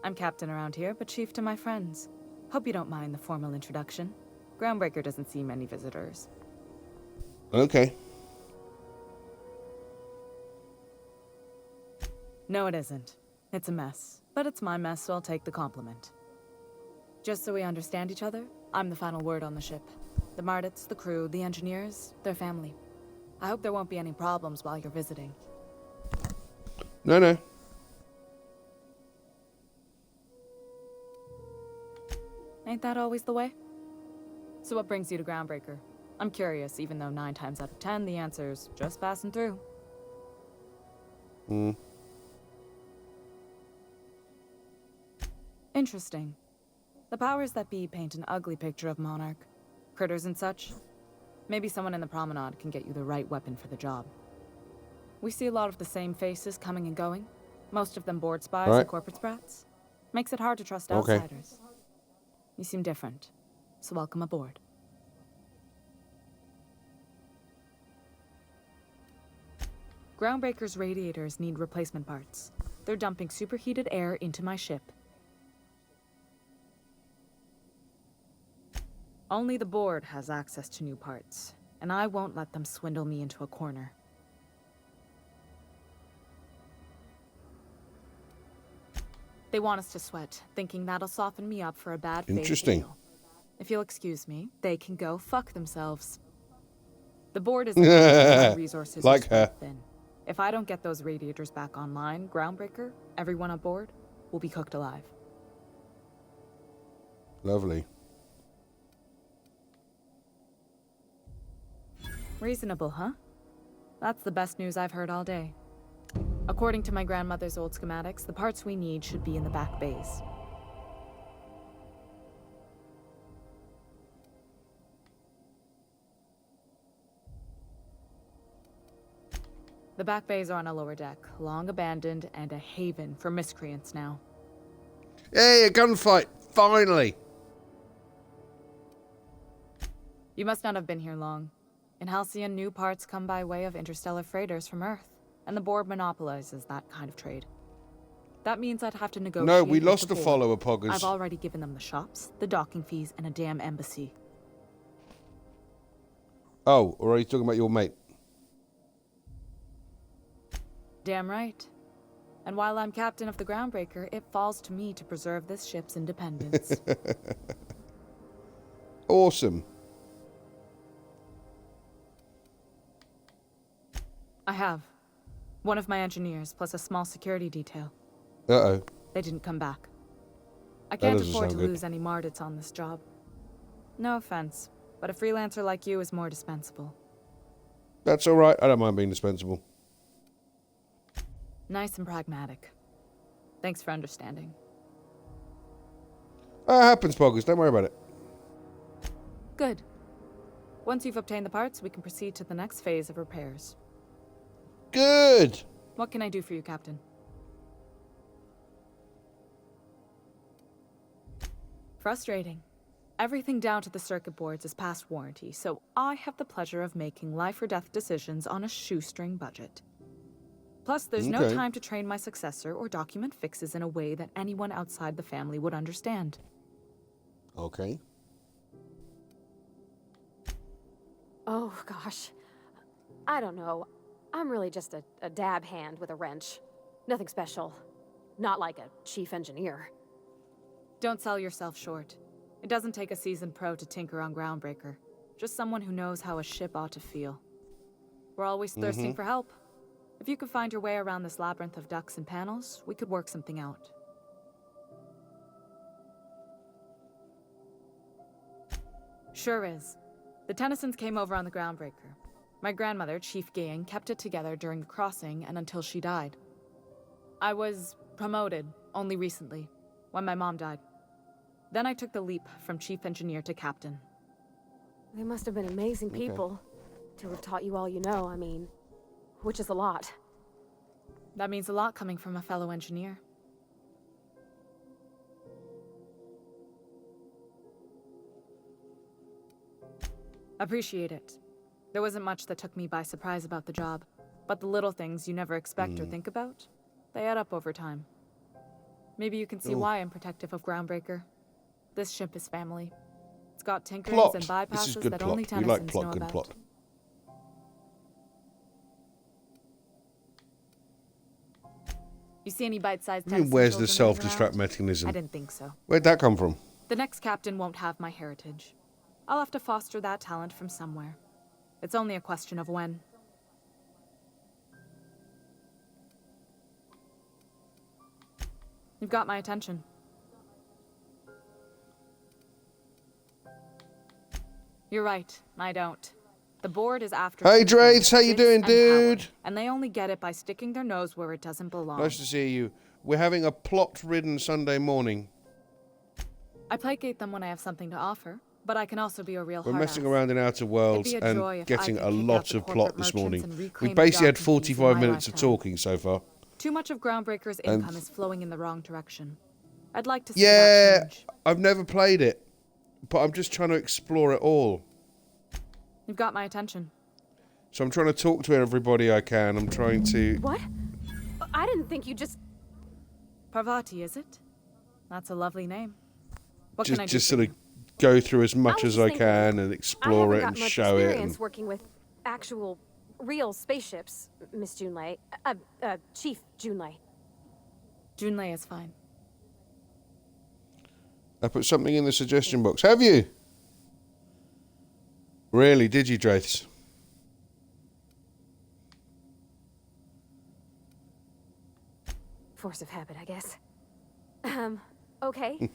I'm captain around here, but chief to my friends. Hope you don't mind the formal introduction. Groundbreaker doesn't see many visitors. Okay. No, it isn't. It's a mess. But it's my mess, so I'll take the compliment. Just so we understand each other, I'm the final word on the ship. The Mardits, the crew, the engineers, their family. I hope there won't be any problems while you're visiting. No. Ain't that always the way? So what brings you to Groundbreaker? I'm curious, even though 9 times out of 10 the answer's just passing through. Interesting. The powers that be paint an ugly picture of Monarch. Critters and such. Maybe someone in the promenade can get you the right weapon for the job. We see a lot of the same faces coming and going. Most of them board spies and corporate sprats. Makes it hard to trust outsiders. You seem different, so welcome aboard. Groundbreaker's radiators need replacement parts. They're dumping superheated air into my ship. Only the board has access to new parts, and I won't let them swindle me into a corner. They want us to sweat, thinking that'll soften me up for a bad fate. Interesting. If you'll excuse me, they can go fuck themselves. The board is my resources like are spread her. thin. If I don't get those radiators back online, Groundbreaker, everyone aboard, will be cooked alive. Lovely. Reasonable, huh? That's the best news I've heard all day. According to my grandmother's old schematics, the parts we need should be in the back bays. The back bays are on a lower deck, long abandoned and a haven for miscreants now. Hey, a gunfight! Finally! You must not have been here long. In Halcyon, new parts come by way of interstellar freighters from Earth, and the board monopolizes that kind of trade. That means I'd have to negotiate. No, we with lost the the board. follower, Poggers. I've already given them the shops, the docking fees, and a damn embassy. Oh, or are you talking about your mate? Damn right. And while I'm captain of the Groundbreaker, it falls to me to preserve this ship's independence. Awesome. I have. One of my engineers, plus a small security detail. Uh-oh. They didn't come back. I can't doesn't afford to sound good. lose any Mardits on this job. No offense, but a freelancer like you is more dispensable. That's all right. I don't mind being dispensable. Nice and pragmatic. Thanks for understanding. It happens, Poggers. Don't worry about it. Good. Once you've obtained the parts, we can proceed to the next phase of repairs. Good! What can I do for you, Captain? Frustrating. Everything down to the circuit boards is past warranty, so I have the pleasure of making life or death decisions on a shoestring budget. Plus, there's no time to train my successor or document fixes in a way that anyone outside the family would understand. Okay. Oh, gosh. I don't know. I'm really just a dab hand with a wrench. Nothing special. Not like a chief engineer. Don't sell yourself short. It doesn't take a seasoned pro to tinker on Groundbreaker. Just someone who knows how a ship ought to feel. We're always thirsting for help. If you could find your way around this labyrinth of ducts and panels, we could work something out. Sure is. The Tennysons came over on the Groundbreaker. My grandmother, Chief Gang, kept it together during the crossing and until she died. I was promoted only recently, when my mom died. Then I took the leap from chief engineer to captain. They must have been amazing Okay. people to have taught you all you know, I mean, which is a lot. That means a lot coming from a fellow engineer. Appreciate it. There wasn't much that took me by surprise about the job, but the little things you never expect or think about, they add up over time. Maybe you can see why I'm protective of Groundbreaker. This ship is family. It's got tinkerings and Plot. This is bypasses good that plot. only We Tennysons like plot. know Good about. plot. You see any bite-sized I mean, Tennyson where's the children running self-destruct around? mechanism? I didn't think so. Where'd that come from? The next captain won't have my heritage. I'll have to foster that talent from somewhere. It's only a question of when. You've got my attention. You're right, I don't. The board is after Hey, two Drates, things, how you bits doing, and power, dude? and they only get it by sticking their nose where it doesn't belong. Nice to see you. We're having a plot-ridden Sunday morning. I placate them when I have something to offer, but I can also be a real We're hard messing ass. around in Outer Worlds It'd be a joy and if getting I a could kick out lot the of plot corporate this merchants morning. and We reclaim the basically had dock keys in 45 my minutes of lifetime. talking so far. Too much of Groundbreaker's And- income is flowing in the wrong direction. I'd like to see Yeah, that change. I've never played it, but I'm just trying to explore it all. You've got my attention. So I'm trying to talk to everybody I can. I'm trying to... What? I didn't think you just... Parvati, is it? That's a lovely name. What can I do just for sort you? of go through as much was as just I thinking, can and I explore haven't it got and much show it. experience And working with actual, real spaceships, Miss Junlei. Chief Junlei. Junlei is fine. I put something in the suggestion box. Have you? Really? Did you, Draths? Force of habit, I guess. Okay.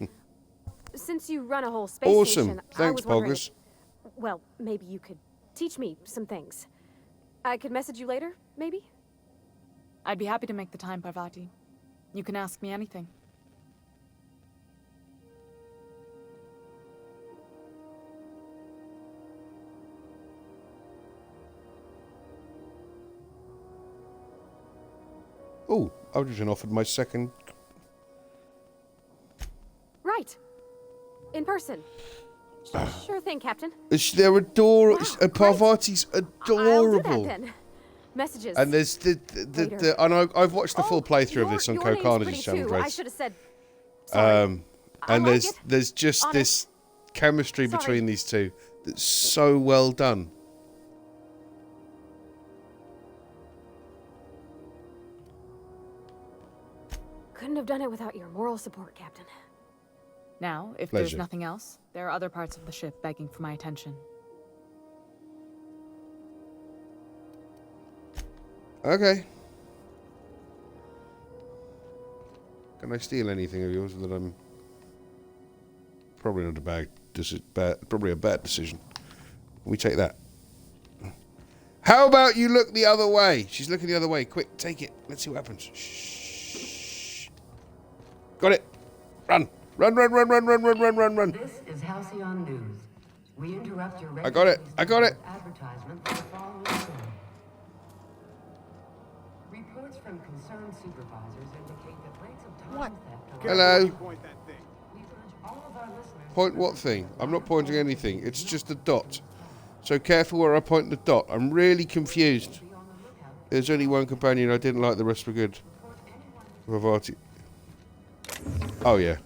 Since you run a whole space Awesome. station, I Thanks, was wondering Poggers. well, maybe you could teach me some things. I could message you later, maybe? I'd be happy to make the time, Parvati. You can ask me anything. Oh, I've just been offered my second... Right. In person. Sure thing, Captain. They're adorable. Wow, Parvati's I'll do adorable. that then. Messages. And there's later. and I've watched the full playthrough of this on Your Co name's Carnage's pretty channel, too. I Draths. should have said sorry. And I like it. there's just Honest. this chemistry Sorry. between these two that's so well done. Couldn't have done it without your moral support, Captain. Now, if Pleasure. there's nothing else, there are other parts of the ship begging for my attention. Okay. Can I steal anything of yours that I'm... Probably not probably a bad decision. We take that. How about you look the other way? She's looking the other way. Quick, take it. Let's see what happens. Shh. Got it. Run. Run, run, run, run, run, run, run, run, run. This is Halcyon News. We interrupt your I got it. I got it. advertisement for the following story. Reports from concerned supervisors indicate that rates of time theft are... Hello. Point that thing. We urge all of our listeners... Point what thing? I'm not pointing anything. It's just a dot. So careful where I point the dot. I'm really confused. There's only one companion I didn't like. The rest were good. Parvati. Oh, yeah.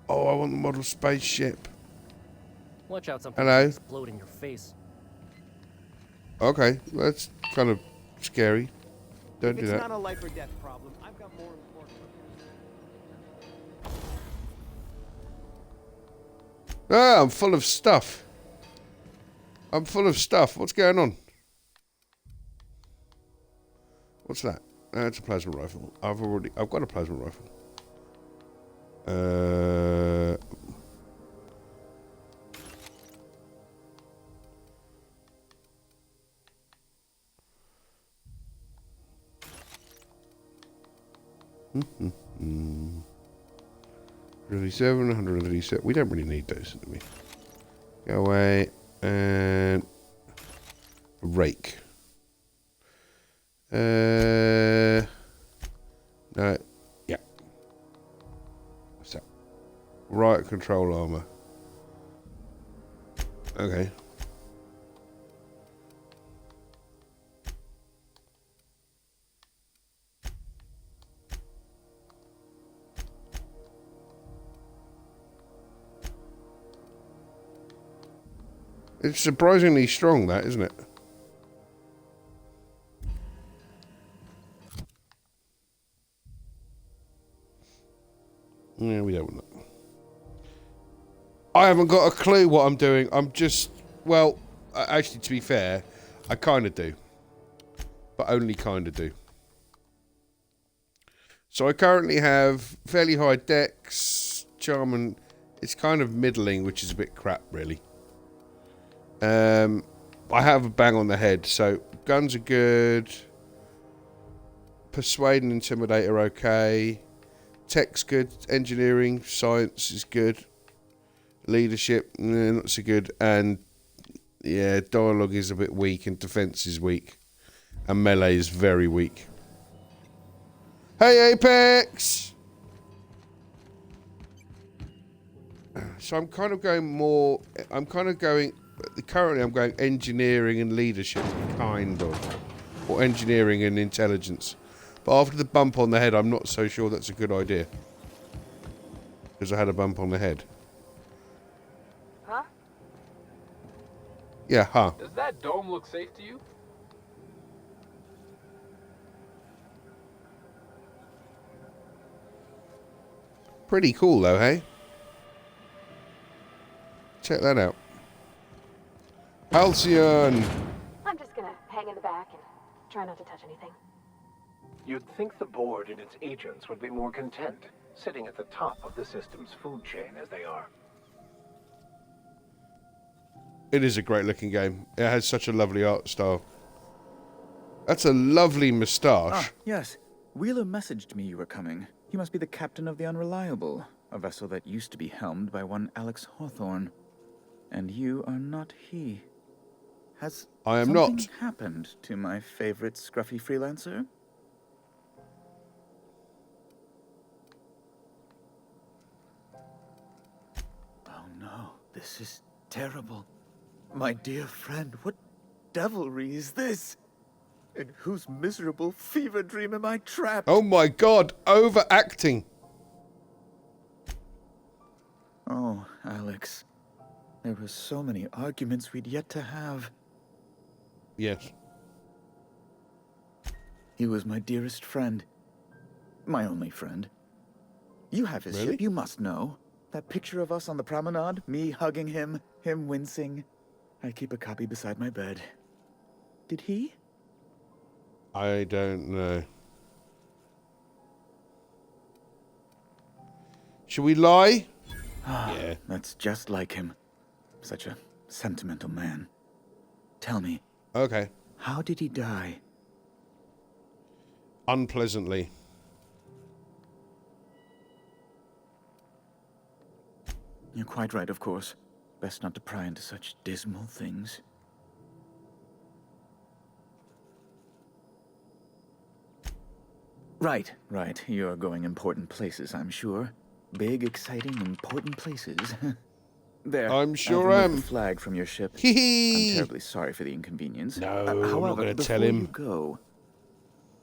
Oh, I want the model spaceship. Watch out, something Hello. explode in your face. Okay, well, that's kind of scary. Don't If do it's that. not a life or death problem, I've got more important. Ah, I'm full of stuff. I'm full of stuff. What's going on? What's that? It's a plasma rifle. I've got a plasma rifle. 137, 137. We don't really need those, do we? Go away. And a rake. No. Yeah. What's that? Riot control armor. Okay. It's surprisingly strong, that, isn't it? Yeah, we don't want that. I haven't got a clue what I'm doing. I'm just, well, actually, to be fair, I kind of do. But only kind of do. So I currently have fairly high dex, charm, and it's kind of middling, which is a bit crap, really. I have a bang on the head, so guns are good. Persuade and intimidate are okay. Tech's good. Engineering, science is good. Leadership, not so good. And yeah, dialogue is a bit weak, and defense is weak, and melee is very weak. Hey, Apex! So I'm kind of going more. Currently, I'm going engineering and leadership, kind of. Or engineering and intelligence. But after the bump on the head, I'm not so sure that's a good idea. Because I had a bump on the head. Huh? Yeah, huh. Does that dome look safe to you? Pretty cool, though, hey? Check that out. Halcyon! I'm just gonna hang in the back and try not to touch anything. You'd think the board and its agents would be more content, sitting at the top of the system's food chain as they are. It is a great looking game. It has such a lovely art style. That's a lovely moustache. Ah, yes. Wheeler messaged me you were coming. You must be the captain of the Unreliable, a vessel that used to be helmed by one Alex Hawthorne. And you are not he. Has I am something not. happened to my favorite scruffy freelancer? Oh no, this is terrible. My dear friend, what devilry is this? In whose miserable fever dream am I trapped? Oh my god, overacting. Oh, Alex. There were so many arguments we'd yet to have. Yes. He was my dearest friend. My only friend. You have his Really? ship, you must know. That picture of us on the promenade, me hugging him, him wincing. I keep a copy beside my bed. Did he? I don't know. Should we lie? Yeah. That's just like him. Such a sentimental man. Tell me. Okay. How did he die? Unpleasantly. You're quite right, of course. Best not to pry into such dismal things. Right. You're going important places, I'm sure. Big, exciting, important places. There. I'm sure I've am. removed the flag from your ship. Hee. I'm terribly sorry for the inconvenience. No, I'm not however, going to tell before him. you go,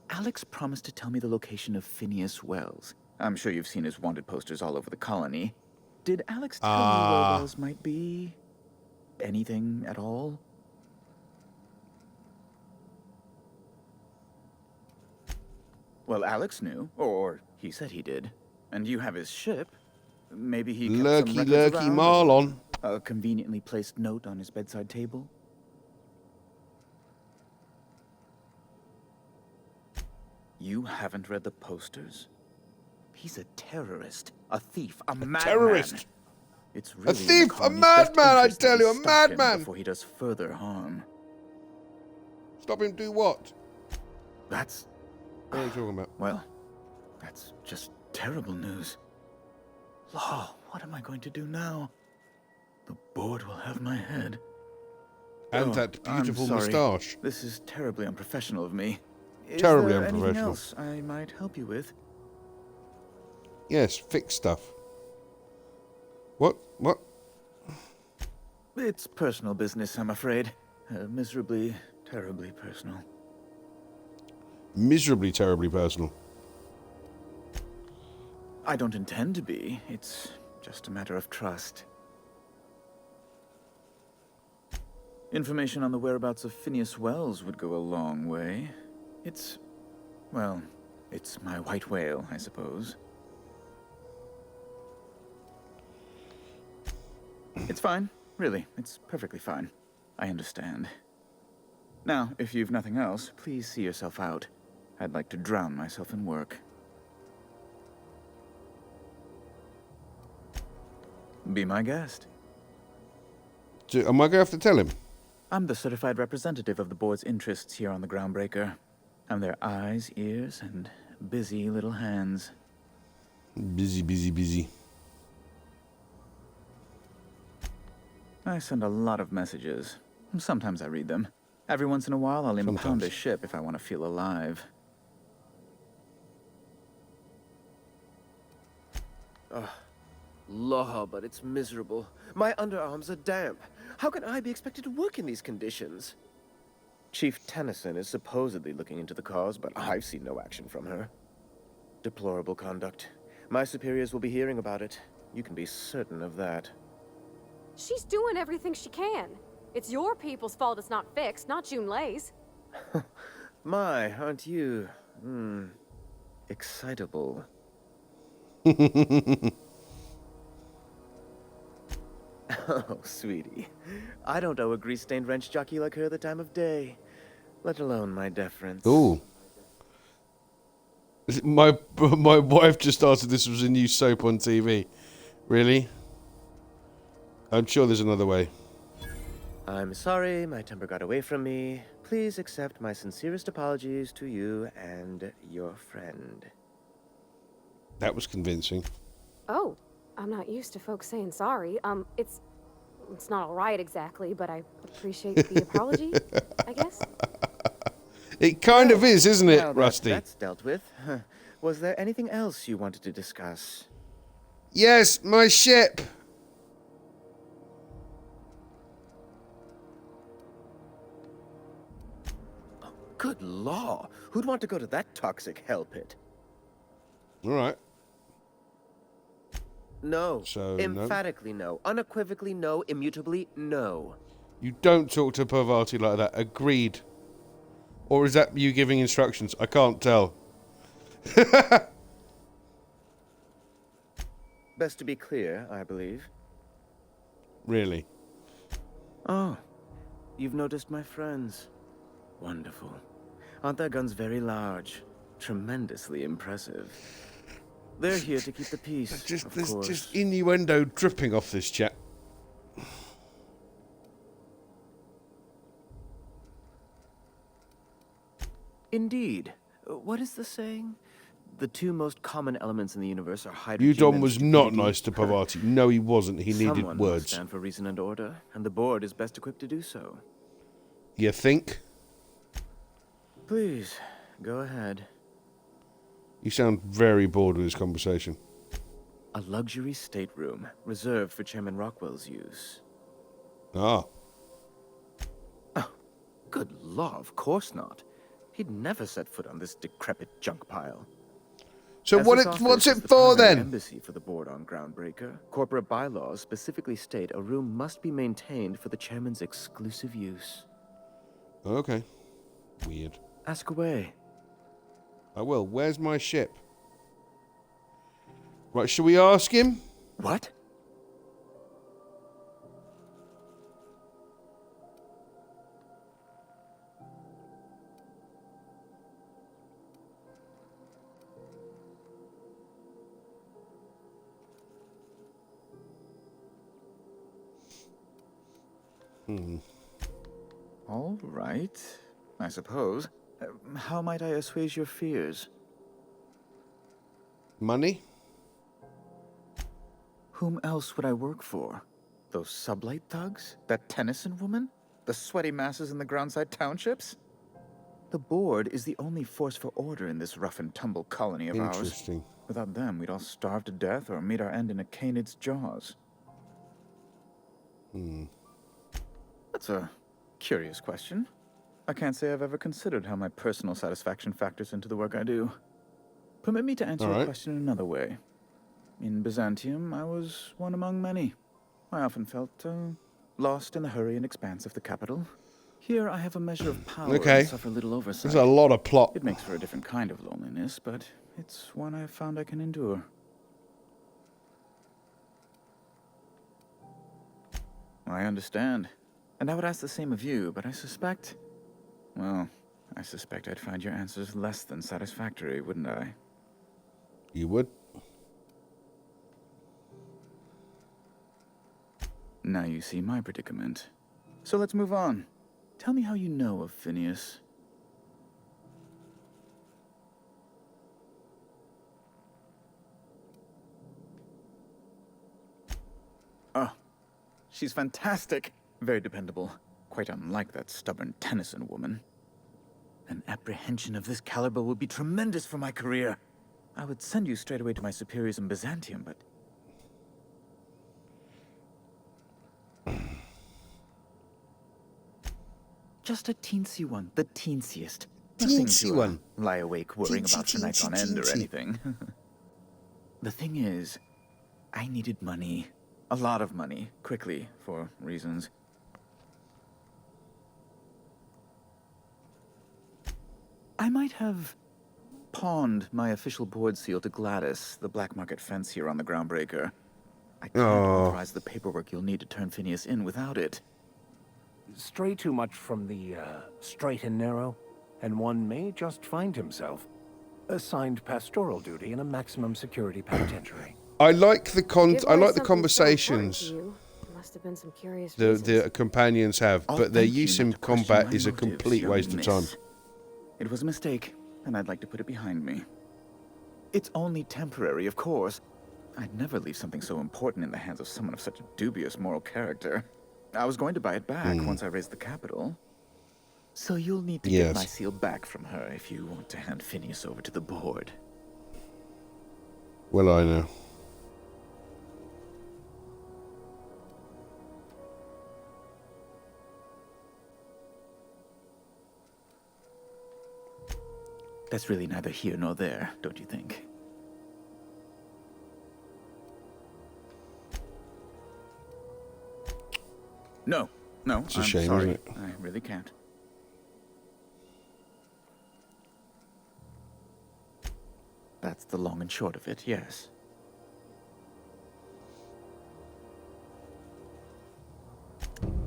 Alex promised to tell me the location of Phineas Wells. I'm sure you've seen his wanted posters all over the colony. Did Alex tell you where Wells might be? Anything at all? Well, Alex knew, or he said he did. And you have his ship. Maybe he kept some records Lurky around, Marlon. a conveniently placed note on his bedside table. You haven't read the posters? He's a terrorist, a thief, a madman. Terrorist. It's really A thief, a in the colony's best madman, I interest that tell we you, a stop him madman. before he does further harm. Stop him do what? That's... What are you talking about? Well, that's just terrible news. Law, what am I going to do now? The board will have my head. And that beautiful I'm sorry. moustache. This is terribly unprofessional of me. Terribly Is there anything unprofessional. else I might help you with? Yes, fix stuff. What? What? It's personal business, I'm afraid. Miserably, terribly personal. Miserably, terribly personal. I don't intend to be. It's just a matter of trust. Information on the whereabouts of Phineas Wells would go a long way. It's... well, it's my white whale, I suppose. It's fine. Really, it's perfectly fine. I understand. Now, if you've nothing else, please see yourself out. I'd like to drown myself in work. Be my guest. Am I going to have to tell him? I'm the certified representative of the board's interests here on the Groundbreaker. I'm their eyes, ears, and busy little hands. Busy, busy, busy. I send a lot of messages. Sometimes I read them. Every once in a while, I'll impound a ship if I want to feel alive. Ugh. Law, but it's miserable. My underarms are damp. How can I be expected to work in these conditions? Chief Tennyson is supposedly looking into the cause, but I've seen no action from her. Deplorable conduct. My superiors will be hearing about it. You can be certain of that. She's doing everything she can. It's your people's fault it's not fixed, not Junlei's. My, aren't you... excitable. Oh, sweetie. I don't owe a grease-stained wrench jockey like her the time of day. Let alone my deference. Ooh. My wife just asked if this was a new soap on TV. Really? I'm sure there's another way. I'm sorry, my temper got away from me. Please accept my sincerest apologies to you and your friend. That was convincing. Oh, I'm not used to folks saying sorry. It's not all right exactly, but I appreciate the apology, I guess. It kind of is, isn't it, Now that Rusty? that's dealt with. Was there anything else you wanted to discuss? Yes, my ship. Good law! Who'd want to go to that toxic hell pit? All right. No. So, Emphatically no. Unequivocally no. Immutably no. You don't talk to Parvati like that. Agreed. Or is that you giving instructions? I can't tell. Best to be clear, I believe. Really? Oh, you've noticed my friends. Wonderful. Aren't their guns very large? Tremendously impressive. They're here to keep the peace, There's of course. just innuendo dripping off this chat. Indeed. What is the saying? The two most common elements in the universe are hydrogen Udon and was not stupidity. nice to Parvati. No, he wasn't. He needed Someone must words. stand for reason and order, and the board is best equipped to do so. You think? Please, go ahead. You sound very bored with this conversation. A luxury stateroom reserved for Chairman Rockwell's use. Ah. Oh, good law, of course not. He'd never set foot on this decrepit junk pile. So As what's this office it is the for primary then? Embassy for the board on Groundbreaker. Corporate bylaws specifically state a room must be maintained for the chairman's exclusive use. Okay. Weird. Ask away. I will. Where's my ship? Right, shall we ask him? What? All right, I suppose. How might I assuage your fears? Money? Whom else would I work for? Those sublight thugs? That Tennyson woman? The sweaty masses in the groundside townships? The board is the only force for order in this rough and tumble colony of ours. Interesting. Without them, we'd all starve to death or meet our end in a canid's jaws. That's a curious question. I can't say I've ever considered how my personal satisfaction factors into the work I do. Permit me to answer your question in another way. In Byzantium, I was one among many. I often felt lost in the hurry and expanse of the capital. Here, I have a measure of power and suffer little oversight. There's a lot of plot. It makes for a different kind of loneliness, but it's one I've found I can endure. I understand. And I would ask the same of you, but I suspect... Well, I suspect I'd find your answers less than satisfactory, wouldn't I? You would? Now you see my predicament. So let's move on. Tell me how you know of Phineas. Oh, she's fantastic. Very dependable. Quite unlike that stubborn Tennyson woman. An apprehension of this caliber would be tremendous for my career. I would send you straight away to my superiors in Byzantium, but... Just a teensy one, the teensiest. Teensy one. Lie awake worrying about for nights on end or anything. The thing is, I needed money. A lot of money, quickly, for reasons. I might have pawned my official board seal to Gladys, the black market fence here on the Groundbreaker. I can't authorize the paperwork you'll need to turn Phineas in without it. Stray too much from the straight and narrow, and one may just find himself assigned pastoral duty in a maximum security penitentiary. I like the conversations Must have been some curious the companions have, but their use in combat is a complete waste of time. It was a mistake, and I'd like to put it behind me. It's only temporary, of course. I'd never leave something so important in the hands of someone of such a dubious moral character. I was going to buy it back once I raised the capital. So you'll need to get my seal back from her if you want to hand Phineas over to the board. Well, I know. That's really neither here nor there, don't you think? No, It's a I'm shame, sorry. isn't it? I really can't. That's the long and short of it, yes.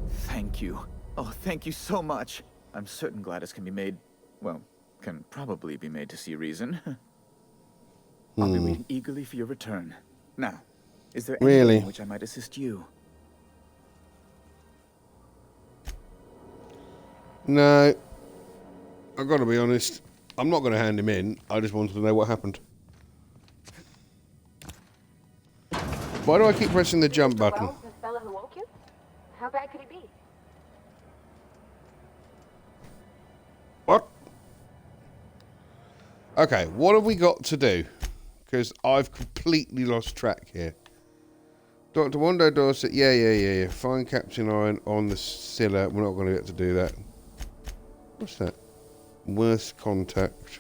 Thank you. Oh, thank you so much. I'm certain Gladys can be made, well, can probably be made to see reason. I'll be waiting eagerly for your return. Now, is there anything in which I might assist you? No. I've got to be honest. I'm not going to hand him in. I just wanted to know what happened. Why do I keep pressing the jump button? The fellow who woke you? How bad could he be? What? Okay, what have we got to do? Because I've completely lost track here. Dr. Wando Dorset, yeah. Find Captain Iron on the Scylla. We're not going to get to do that. What's that? Worst contact.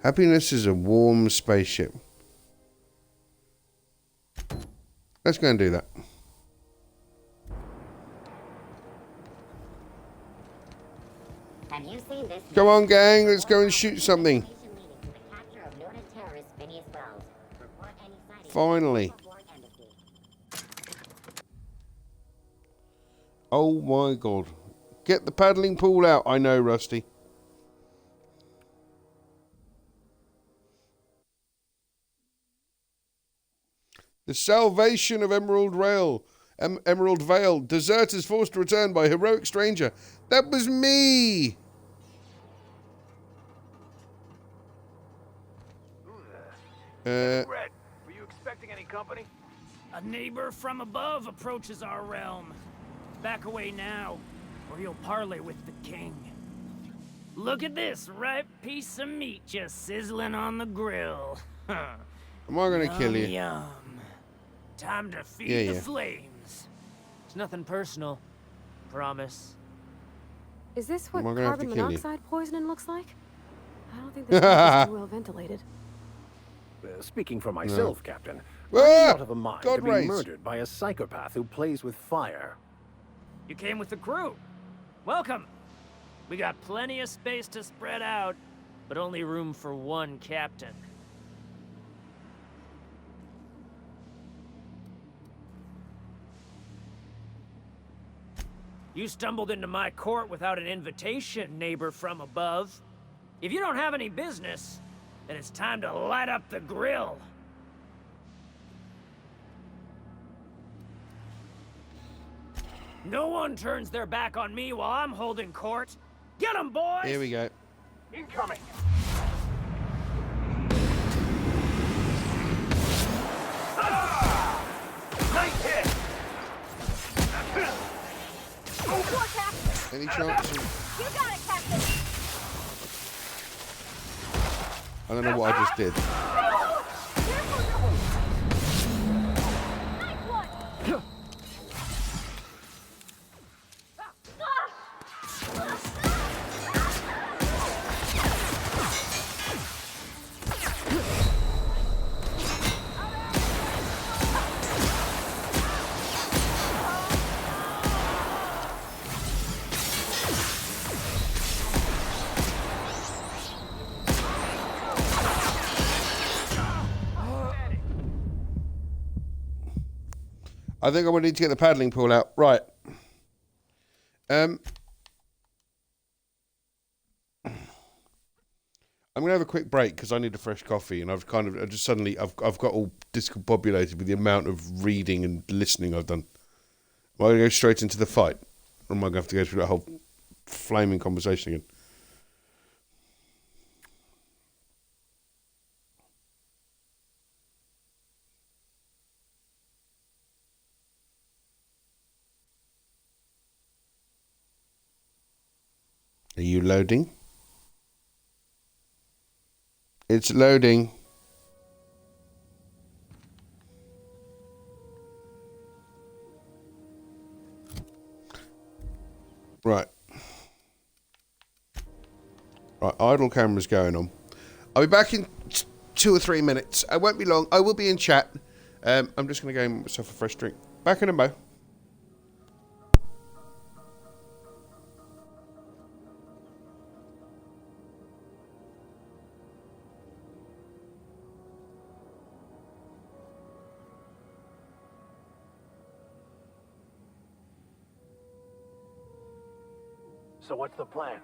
Happiness is a warm spaceship. Let's go and do that. Have you seen this? Come on, gang, let's go and shoot something. Finally. Oh my god. Get the paddling pool out. I know, Rusty. The salvation of Emerald Vale. Deserters forced to return by heroic stranger. That was me. Red, were you expecting any company? A neighbor from above approaches our realm. Back away now, or you'll parley with the king. Look at this ripe piece of meat just sizzling on the grill. Am I gonna kill you? Yum. Time to feed the flames. It's nothing personal. Promise. Is this what Am I gonna have to carbon kill you? monoxide poisoning looks like? I don't think this place is too well ventilated. Speaking for myself, Captain, Ah! I'm not of a mind God to be raise. murdered by a psychopath who plays with fire. You came with the crew. Welcome. We got plenty of space to spread out, but only room for one captain. You stumbled into my court without an invitation, neighbor from above. If you don't have any business, then it's time to light up the grill. No one turns their back on me while I'm holding court. Get 'em, boys! Here we go. Incoming! Nice hit! Any chance? You got it, Captain. I don't know what I just did. I think I would need to get the paddling pool out. Right. I'm gonna have a quick break because I need a fresh coffee, and I've got all discombobulated with the amount of reading and listening I've done. Am I gonna go straight into the fight, or am I gonna have to go through that whole flaming conversation again? Are you loading? It's loading. Right. Right, idle camera's going on. I'll be back in 2 or 3 minutes. I won't be long. I will be in chat. I'm just going to go and get myself a fresh drink. Back in a mo. So what's the plan?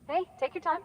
Hey, take your time.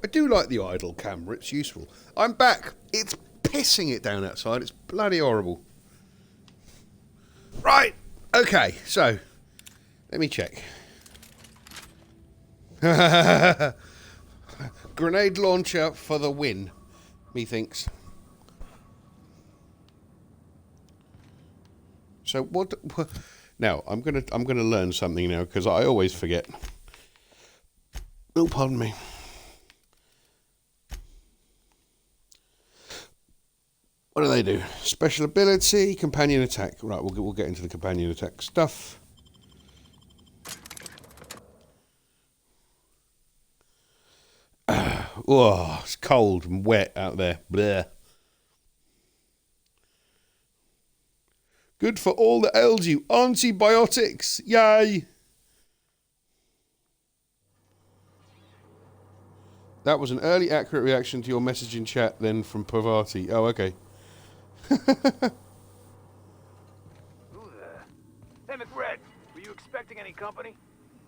I do like the idle camera, it's useful. I'm back. It's pissing it down outside. It's bloody horrible. Right, okay, so let me check. Grenade launcher for the win, methinks. So what now I'm gonna learn something now, because I always forget. Oh, pardon me. What do they do? Special ability, companion attack. Right, we'll get into the companion attack stuff. Oh, it's cold and wet out there. Bleh. Good for all that ails you. Antibiotics. Yay. That was an early accurate reaction to your message in chat then from Pavati. Oh, okay. Who there? Hey, McRed, were you expecting any company?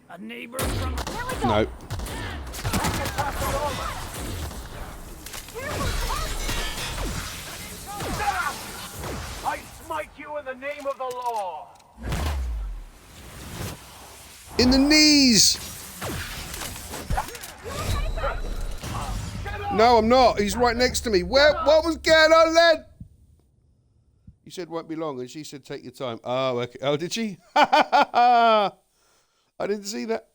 A neighbor from... Here we go! No. I smite you in the name of the law. In the knees! No, I'm not. He's right next to me. What was going on then? You said won't be long, and she said take your time. Oh, okay. Oh, did she? I didn't see that.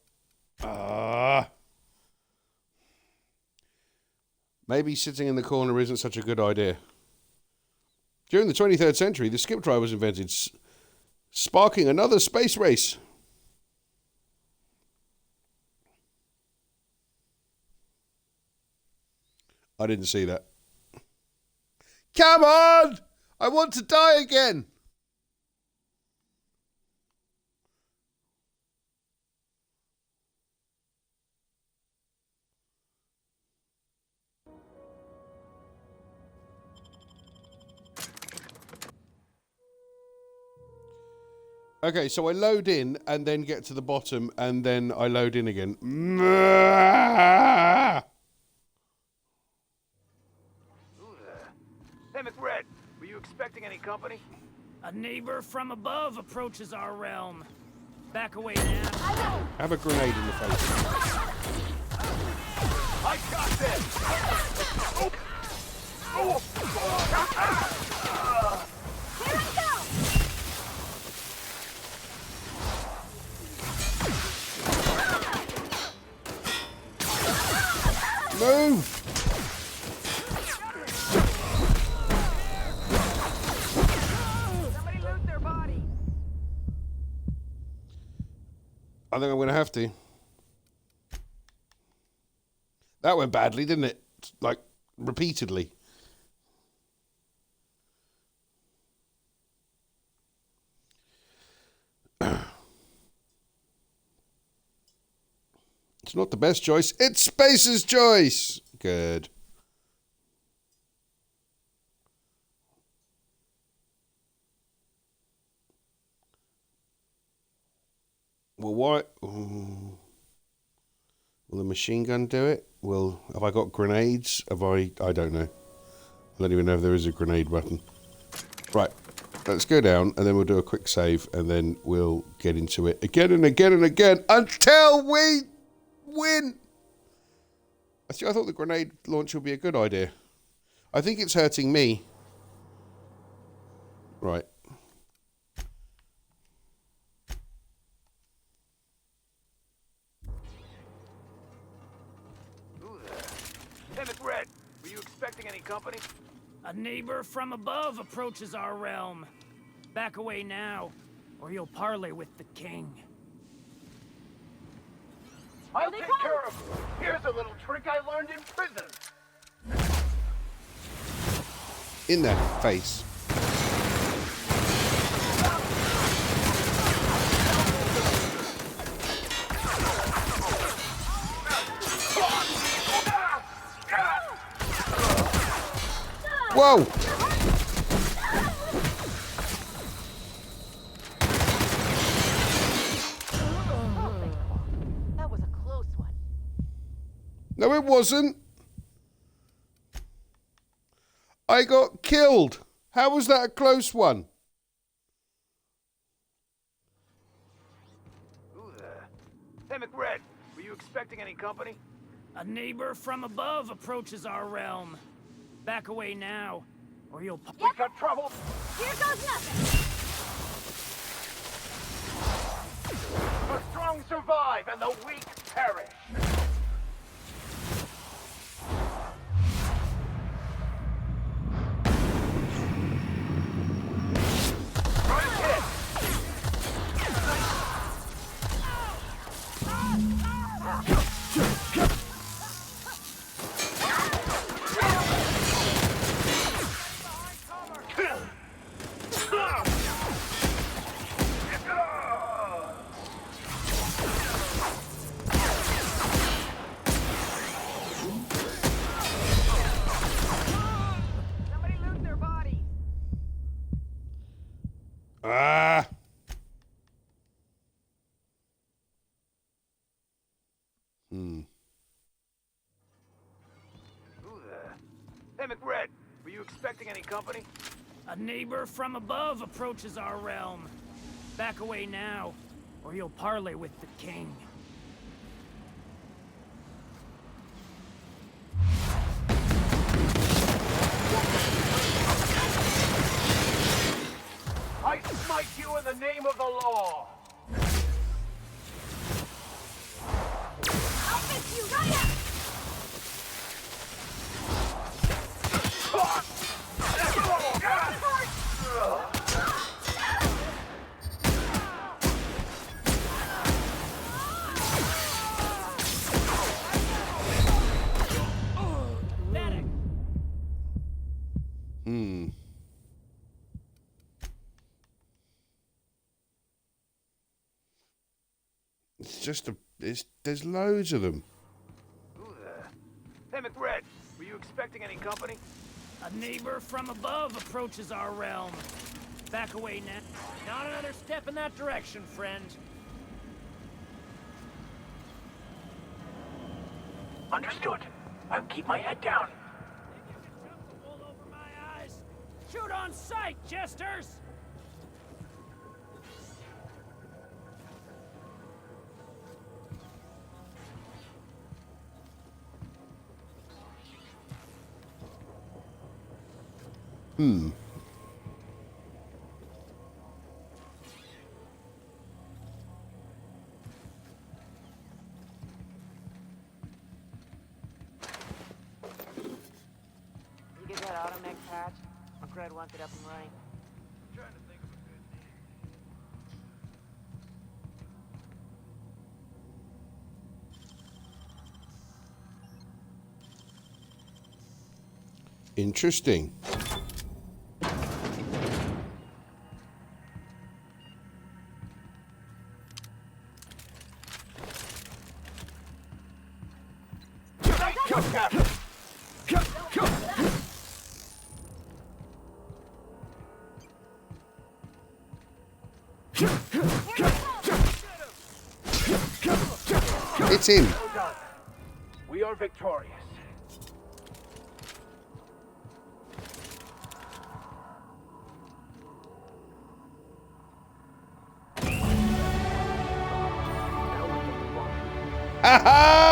Maybe sitting in the corner isn't such a good idea. During the 23rd century, the skip drive was invented, sparking another space race. I didn't see that. Come on! I want to die again! Okay, so I load in and then get to the bottom and then I load in again. Hey, McRed, were you expecting any company? A neighbor from above approaches our realm. Back away now. Have a grenade in the face. I got this! Here I go! I think I'm going to have to. That went badly, didn't it? Like, repeatedly. It's not the best choice. It's Space's choice. Good. Well, what? Will the machine gun do it? Have I got grenades? I don't know. I don't even know if there is a grenade button. Right. Let's go down, and then we'll do a quick save, and then we'll get into it again and again and again until we win. Actually, I thought the grenade launch would be a good idea. I think it's hurting me. Right. Hey, McRed, were you expecting any company? A neighbor from above approaches our realm. Back away now, or you'll parley with the king. I'll take care of you. Here's a little trick I learned in prison. In their face. Whoa! That was a close one. No, it wasn't. I got killed. How was that a close one? Hey, McRed, were you expecting any company? A neighbor from above approaches our realm. Back away now, or you'll... We got trouble. Here goes nothing. The strong survive and the weak perish. Ah. Hey, McRed, were you expecting any company? A neighbor from above approaches our realm. Back away now, or you'll parley with the king. I smite you in the name of the law. I'll fix you right up. It's just there's loads of them. Hey, McRed, were you expecting any company? A neighbor from above approaches our realm. Back away now. Not another step in that direction, friend. Understood. I'll keep my head down. Shoot on sight, jesters! You get that automech patch? McRed wants it up and running. Interesting. It's him. Well done. We are victorious. Ha ha!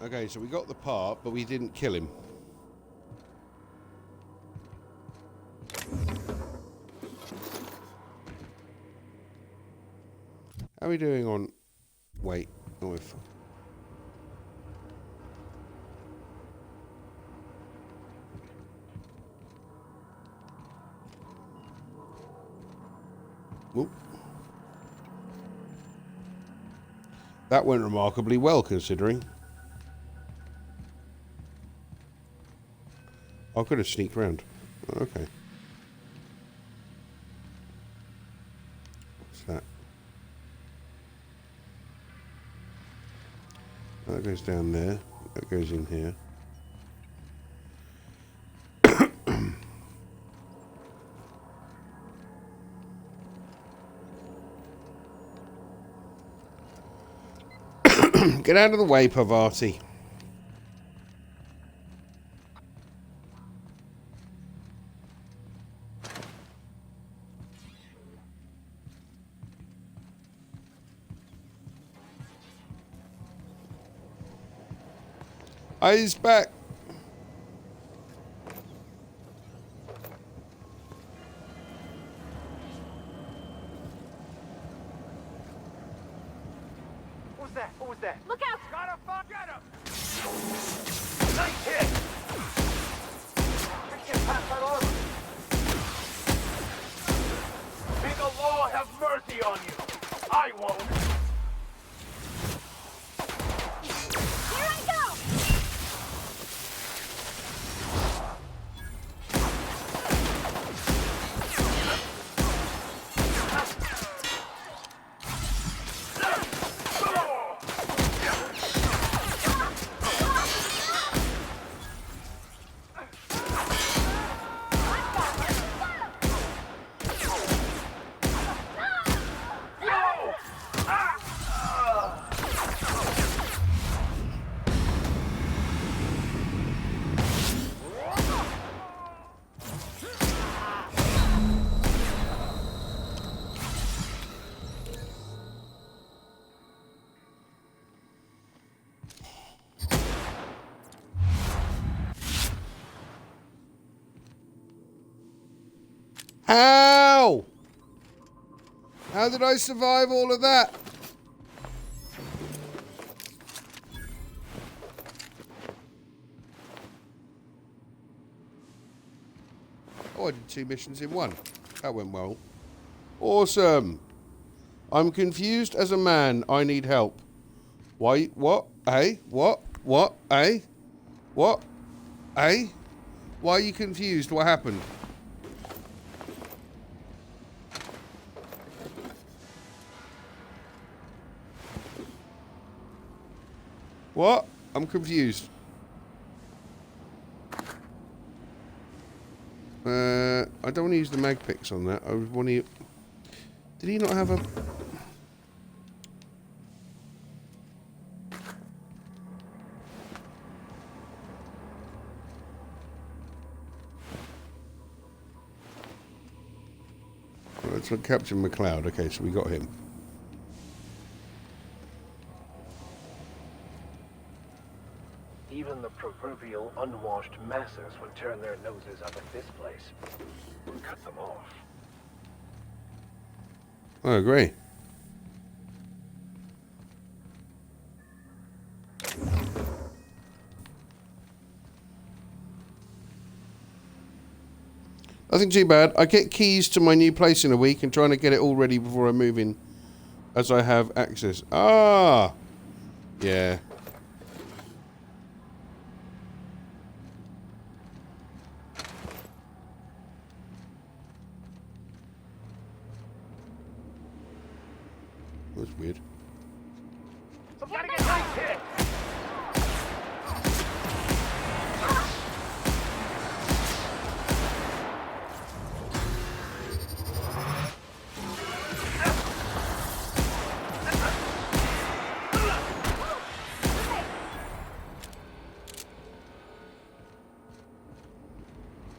Okay, so we got the part, but we didn't kill him. How are we doing on weight? Oh, if... Whoop. That went remarkably well, considering. I could have sneaked round. Okay. What's that? That goes down there. That goes in here. Get out of the way, Pavati. He's back. Who's that? Who was that? Look out! Gotta fuck at him! Nice hit! We can't pass that on. May the law have mercy on you. I won't. Here I go! How? How did I survive all of that? Oh, I did 2 missions in 1. That went well. Awesome. I'm confused as a man. I need help. Why? What? Hey? What? What? Hey? What? Hey? Why are you confused? What happened? What? I'm confused. I don't want to use the mag picks on that. I want to... Did he not have a... Let's look, Captain McLeod. Okay, so we got him. Even the proverbial unwashed masses would turn their noses up at this place. Cut them off. I agree. Nothing too bad. I get keys to my new place in a week and trying to get it all ready before I move in, as I have access. Ah! Yeah. That's weird. Somebody get nice hit!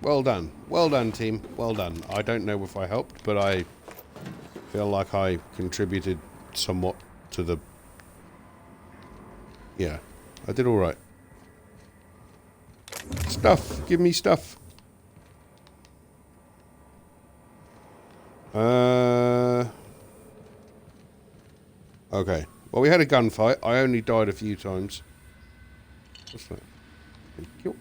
Well done. Well done, team. Well done. I don't know if I helped, but I feel like I contributed somewhat to the... Yeah, I did all right. Stuff. Give me stuff. Okay. Well, we had a gunfight. I only died a few times. What's that? Thank you.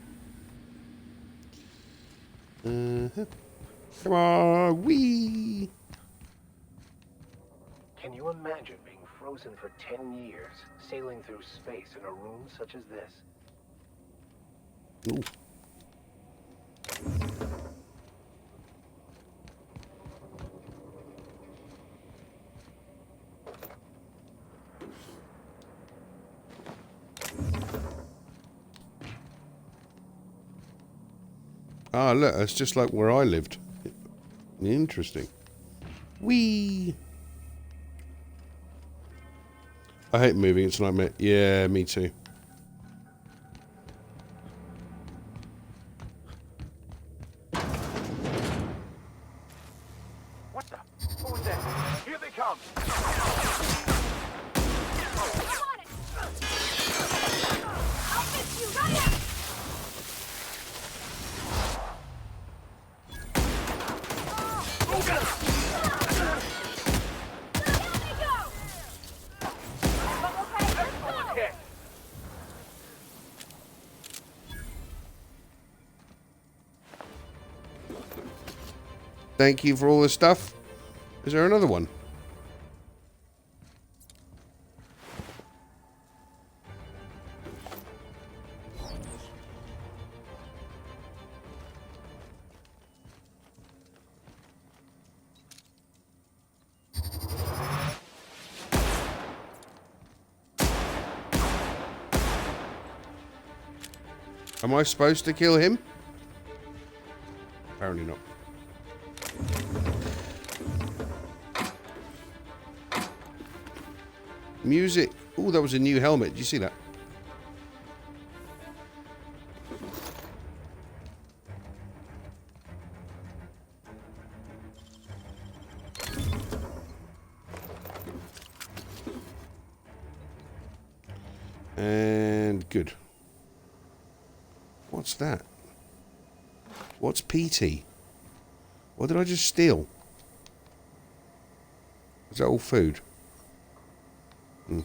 Come on, wee! Can you imagine being frozen for 10 years, sailing through space in a room such as this? Ooh. Ah, look, that's just like where I lived. Interesting. Whee! I hate moving, it's a nightmare. Yeah, me too. What the? Who was that? Here they come! I'll fix you right up! Thank you for all this stuff. Is there another one? Am I supposed to kill him? Apparently not. Music. Oh, that was a new helmet. Did you see that? And good. What's that? What's PT? What did I just steal? Is that all food? Hmm.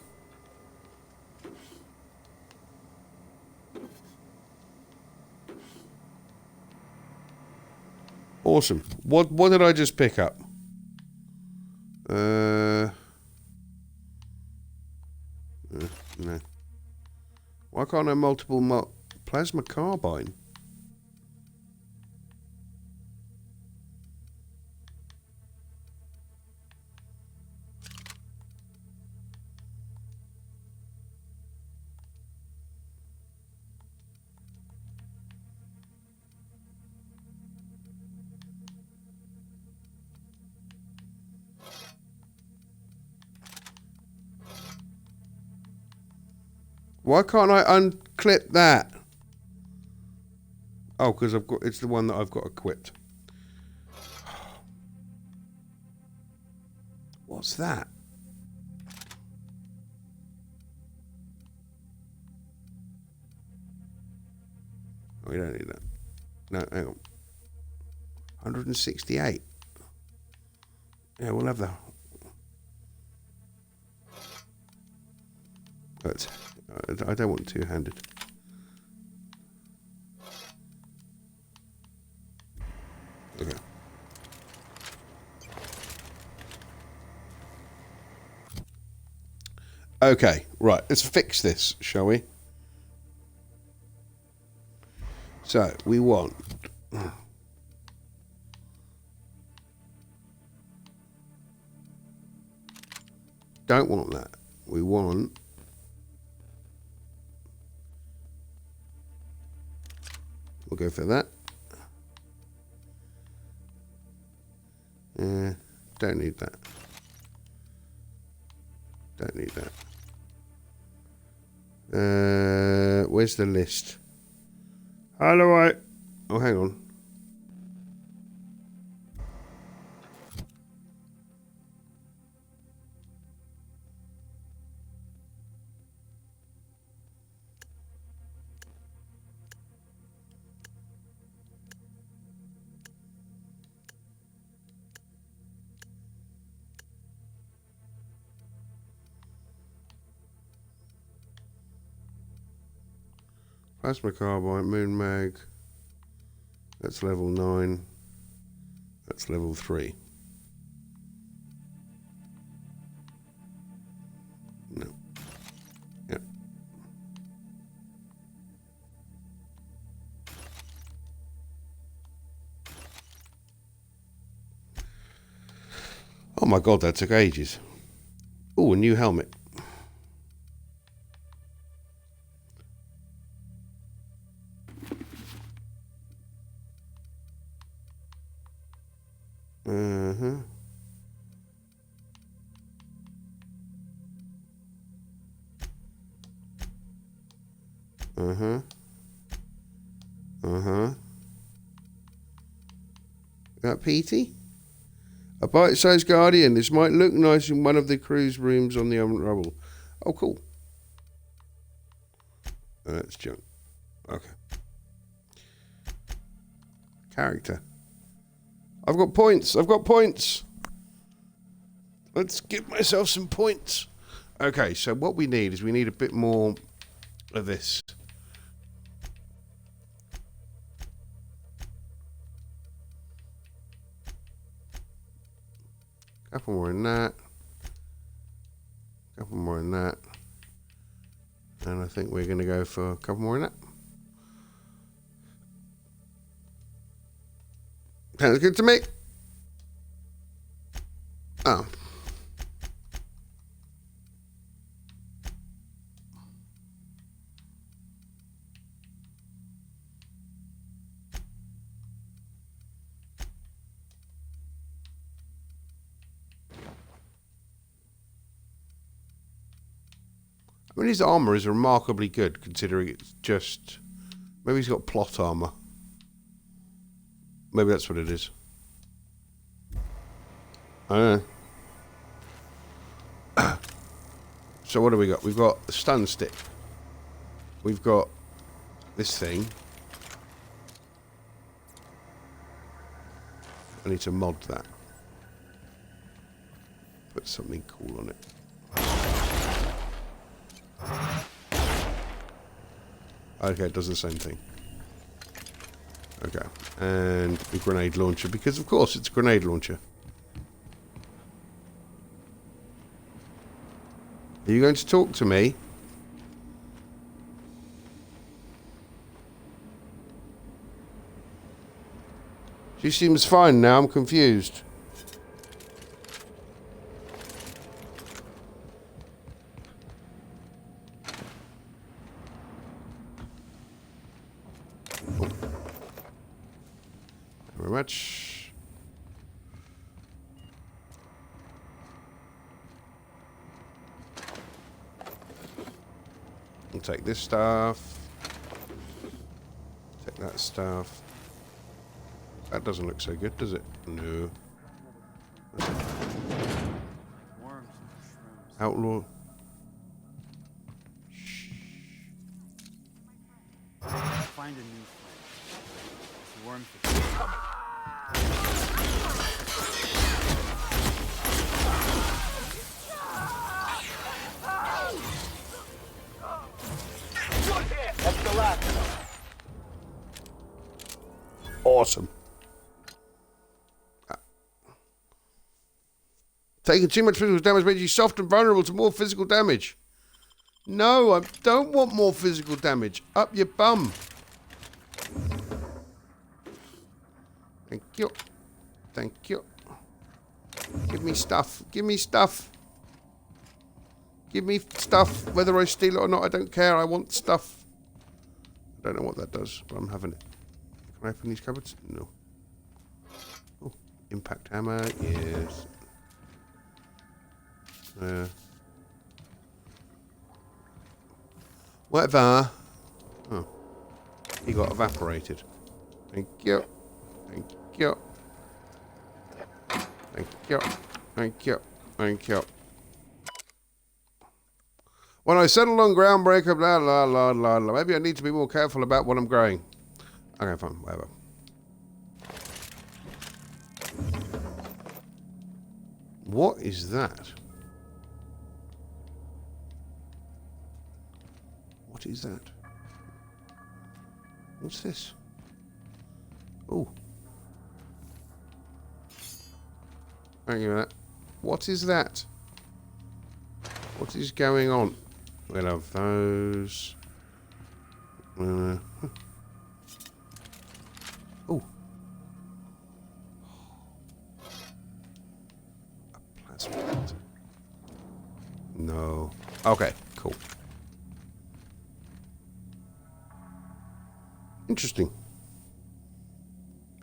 Awesome. What did I just pick up? No. Why can't I multiple plasma carbine? Why can't I unclip that? Oh, because it's the one that I've got equipped. What's that? Oh, we don't need that. No, hang on. 168. Yeah, we'll have that. But I don't want two-handed. Okay. Okay, right. Let's fix this, shall we? So, we want... Don't want that. We want... We'll go for that. Don't need that. Don't need that. Where's the list? How do I... Oh, hang on. Plasma carbide, moon mag. That's level 9. That's level 3. No. Yeah. Oh my god, that took ages. Oh, a new helmet. Uh-huh. Uh-huh. Uh-huh. That Petey? A bite-sized guardian. This might look nice in one of the crew's rooms on the rubble. Oh, cool. That's junk. Okay. Character. I've got points. I've got points. Let's give myself some points. Okay, so what we need is we need a bit more of this. Couple more in that. Couple more in that. And I think we're going to go for a couple more in that. Sounds good to me. Oh. I mean, his armor is remarkably good, considering it's just... Maybe he's got plot armor. Maybe that's what it is. I don't know. So what do we got? We've got a stun stick. We've got this thing. I need to mod that. Put something cool on it. Okay, it does the same thing. Okay, and a grenade launcher, because of course it's a grenade launcher. Are you going to talk to me? She seems fine now, I'm confused. Very much. I'll take this stuff. Take that stuff. That doesn't look so good, does it? No. Outlaw. Shh. Find a new friend. Worms. left. Awesome. Taking too much physical damage makes you soft and vulnerable to more physical damage. No, I don't want more physical damage. Up your bum. Thank you. Thank you. Give me stuff. Give me stuff. Give me stuff. Whether I steal it or not, I don't care. I want stuff. I don't know what that does, but I'm having it. Can I open these cupboards? No. Oh, impact hammer. Yes. Whatever. Oh. He got evaporated. Thank you. Thank you. Thank you. Thank you. Thank you. When I settled on Groundbreaker, blah, blah, blah, blah, blah. Maybe I need to be more careful about what I'm growing. Okay, fine. Whatever. What is that? What is that? What's this? Oh. Thank you for that. What is that? What is going on? We'll have those. Oh. A plasma. No. Okay, cool. Interesting.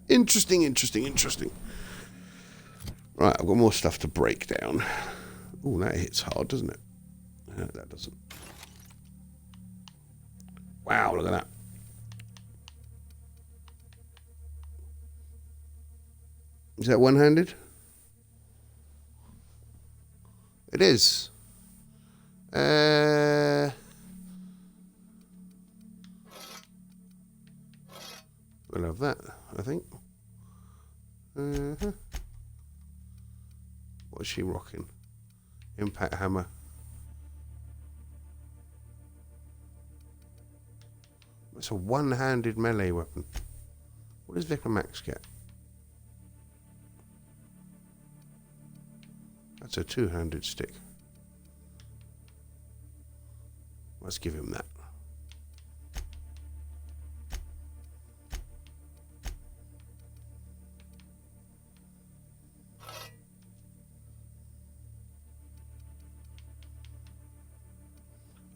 Interesting. Right, I've got more stuff to break down. Oh, that hits hard, doesn't it? No, that doesn't. Wow, look at that. Is that one-handed? It is. We'll have that, I think. What is she rocking? Impact hammer. It's a one-handed melee weapon. What does Vicar Max get? That's a two-handed stick. Let's give him that.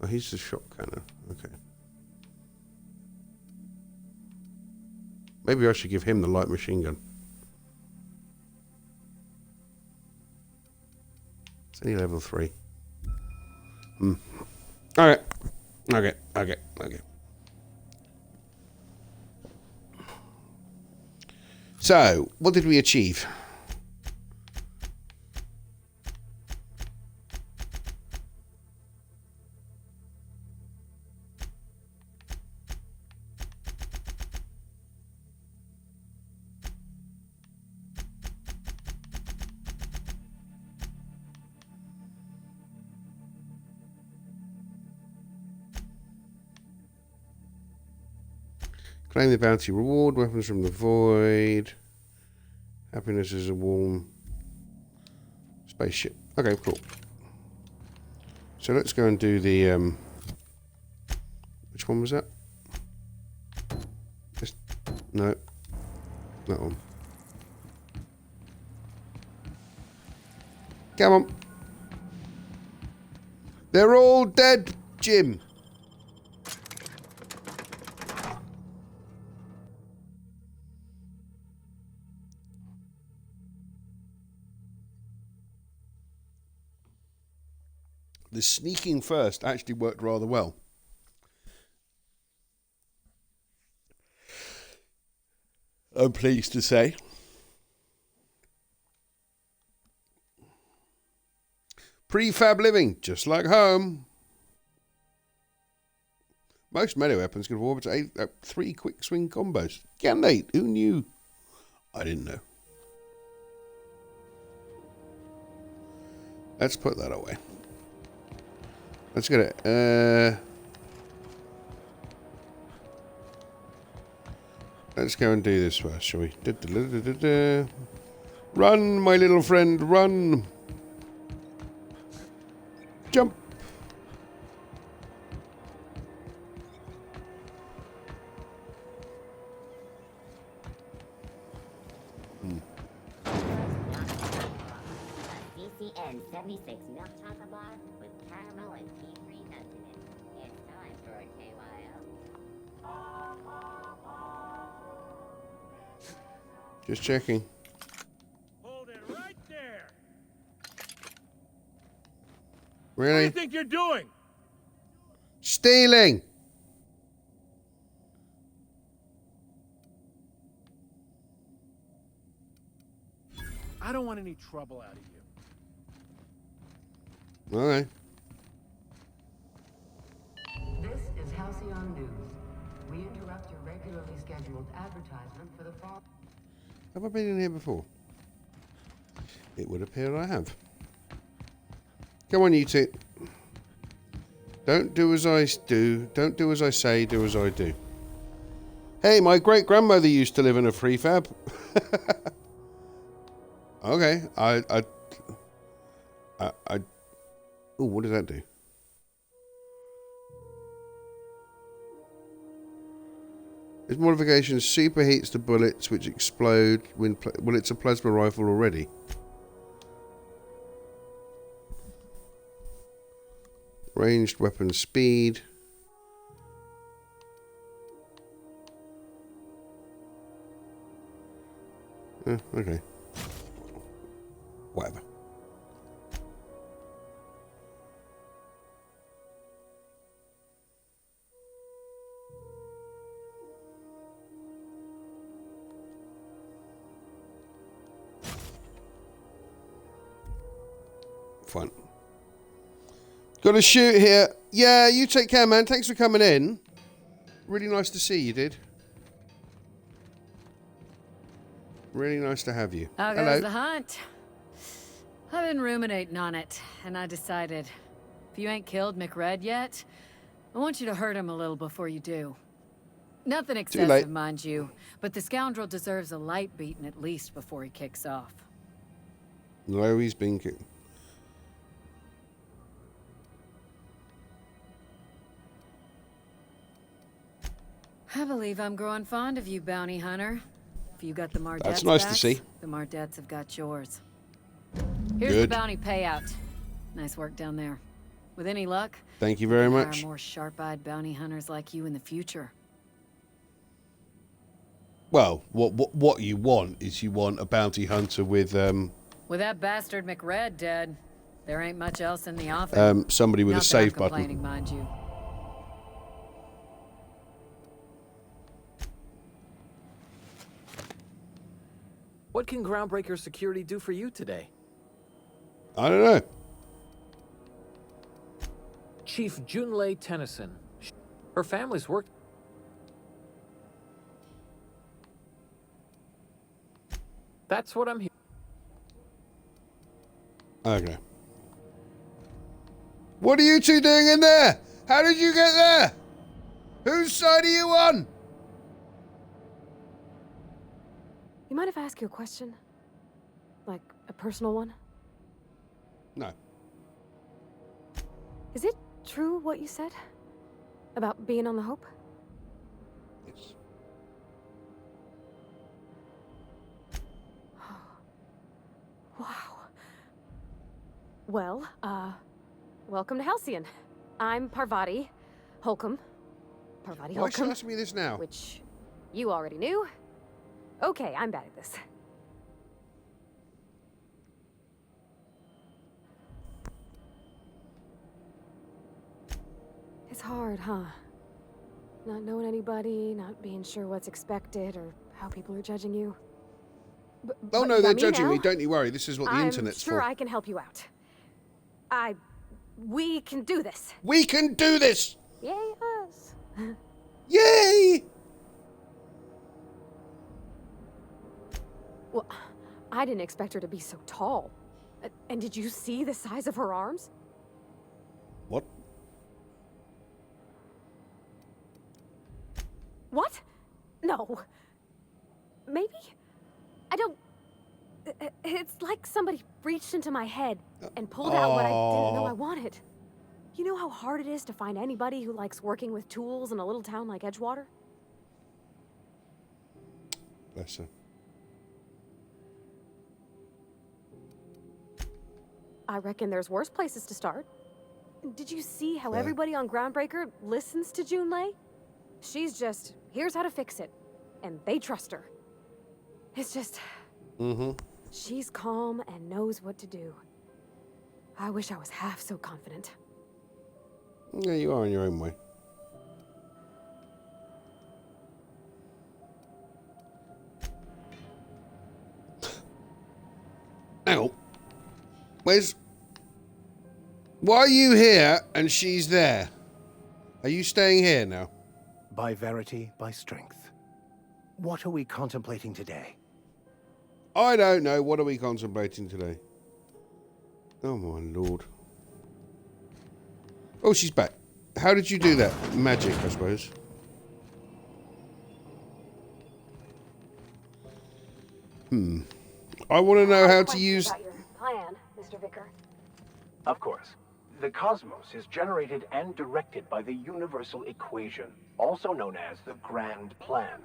Oh, he's the shotgunner. Okay. Maybe I should give him the light machine gun. It's only level 3. Okay. So, what did we achieve? Claim the bounty reward, weapons from the void. Happiness is a warm spaceship. Okay, cool. So let's go and do the which one was that? No. That one. Come on. They're all dead, Jim. The sneaking first actually worked rather well. I'm pleased to say. Prefab living, just like home. Most melee weapons can perform up to 3 quick swing combos. Can they? Who knew? I didn't know. Let's put that away. Let's get it. Let's go and do this first, shall we? Da-da-da-da-da-da. Run, my little friend, run! Jump! CCN 76 milk chocolate bar with caramel and tea-free nuts in it. It's time for a KYO. Just checking. Hold it right there. Really? What do you think you're doing? Stealing! I don't want any trouble out of you. Okay. This is Halcyon News. We interrupt your regularly scheduled advertisement for the fall. Have I been in here before? It would appear I have. Come on, you two. Don't do as I do. Don't do as I say, do as I do. Hey, my great-grandmother used to live in a prefab. Okay, oh, what does that do? This modification superheats the bullets which explode when... Well, it's a plasma rifle already. Ranged weapon speed. Okay. Whatever. Fun. Got to shoot here. Yeah, you take care, man. Thanks for coming in. Really nice to see you, dude. Really nice to have you. How Hello. goes the hunt? I've been ruminating on it, and I decided, if you ain't killed McRed yet, I want you to hurt him a little before you do. Nothing excessive, mind you, but the scoundrel deserves a light beating at least before he kicks off. No, he's been kicked. I believe I'm growing fond of you, bounty hunter. If you got the Mardettes That's nice to backs, see. The Mardettes have got yours. Here's Good. the bounty payout. Nice work down there. With any luck, Thank you very we can much. hire more sharp-eyed bounty hunters like you in the future. Well, what you want is you want a bounty hunter with With that bastard McRed dead, there ain't much else in the offing. somebody with Not a that save I'm complaining, button. mind you. What can Groundbreaker security do for you today? I don't know. Chief Junlei Tennyson. Her family's worked. That's what I'm here. Okay. What are you two doing in there? How did you get there? Whose side are you on? You mind if I ask you a question? Like, a personal one? No. Is it true what you said? About being on the Hope? Yes. Wow. Well, welcome to Halcyon. I'm Parvati Holcomb. Parvati Why should you Holcomb. ask me this now? Which you already knew. Okay, I'm bad at this. It's hard, huh? Not knowing anybody, not being sure what's expected or how people are judging you. Oh no, they're judging me. Don't you worry. This is what the internet's I'm sure for. I can help you out. We can do this. We can do this! Yay, us. Yay! Well, I didn't expect her to be so tall. And did you see the size of her arms? What? What? No. It's like somebody reached into my head and pulled out what I didn't know I Oh. wanted. You know how hard it is to find anybody who likes working with tools in a little town like Edgewater? Bless her. I reckon there's worse places to start. Did you see how Yeah. everybody on Groundbreaker listens to Junlei? She's just, here's how to fix it. And they trust her. It's just... Mm-hmm. She's calm and knows what to do. I wish I was half so confident. Yeah, you are in your own way. Hang on. Why are you here and she's there? Are you staying here now? By verity, by strength. What are we contemplating today? I don't know. What are we contemplating today? Oh my lord. Oh, she's back. How did you do that? Magic, I suppose. I want to know how to use... About your plan, Mr. Vicar. Of course. The cosmos is generated and directed by the universal equation, also known as the grand plan.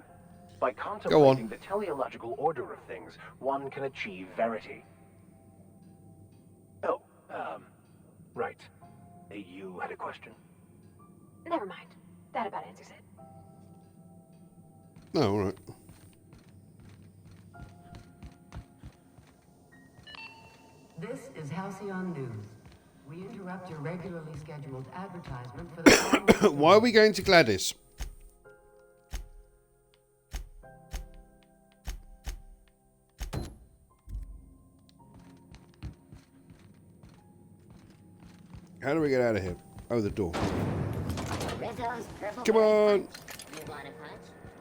By contemplating the teleological order of things, one can achieve verity. Oh, right. You had a question? Never mind. That about answers it. Oh, all right. This is Halcyon News. We interrupt your regularly scheduled advertisement for the following... Why are we going to Gladys? How do we get out of here? Oh, the door. Rizzo's purple Come on. You want a punch?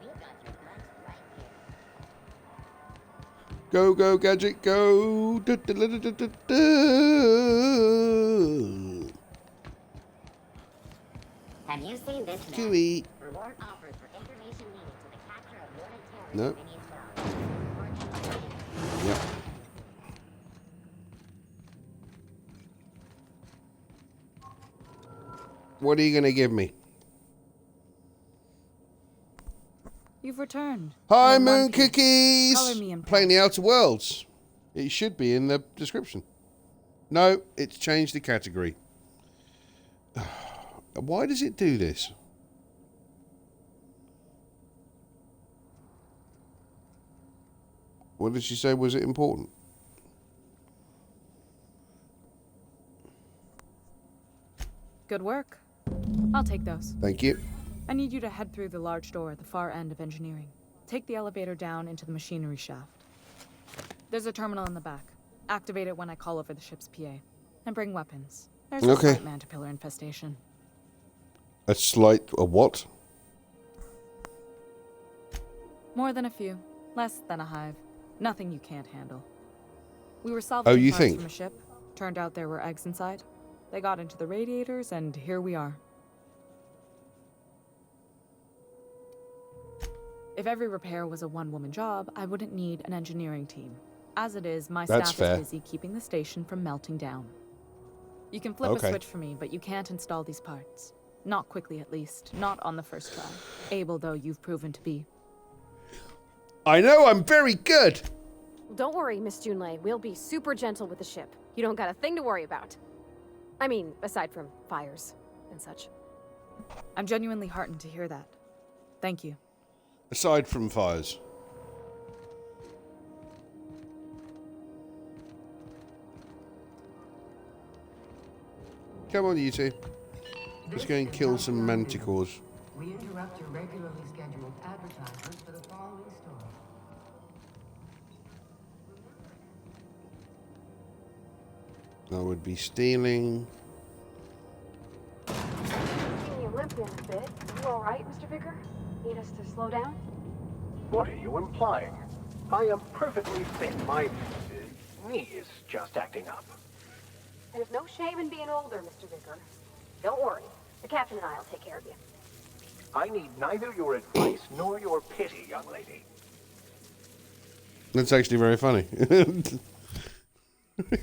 We got your punch right here. Go, go, gadget, go. Du, du, du, du, du, du. Have you seen this map? Gooey. Reward offers for information needed to the capture of Northern terrorist No. Phineas Wells. Yep. What are you going to give me? You've returned. Hi, And in one Moon piece. Cookies! Color me impressed. Playing the Outer Worlds. It should be in the description. No, it's changed the category. Why does it do this? What did she say? Was it important? Good work. I'll take those. Thank you. I need you to head through the large door at the far end of engineering. Take the elevator down into the machinery shaft. There's a terminal in the back. Activate it when I call over the ship's PA. And bring weapons. There's a Okay. slight mantipillar infestation. A what? More than a few. Less than a hive. Nothing you can't handle. We were salvaging you parts think? from a ship. Turned out there were eggs inside. They got into the radiators, and here we are. If every repair was a one-woman job, I wouldn't need an engineering team. As it is, my That's staff fair. is busy keeping the station from melting down. You can flip Okay. a switch for me, but you can't install these parts. Not quickly, at least. Not on the first try. Able, though, you've proven to be. I know, I'm very good. Don't worry, Miss Junlei. We'll be super gentle with the ship. You don't got a thing to worry about. I mean, aside from fires and such. I'm genuinely heartened to hear that. Thank you. Aside from fires. Come on, you two. Let's go and kill some manticores. We interrupt your regularly scheduled advertisement for the following story. I would be stealing. Seeing you limping a bit. You all right, Mr. Vicar? Need us to slow down? What are you implying? I am perfectly fit. My knee is just acting up. There's no shame in being older, Mr. Vicar. Don't worry. The captain and I will take care of you. I need neither your advice nor your pity, young lady. That's actually very funny. The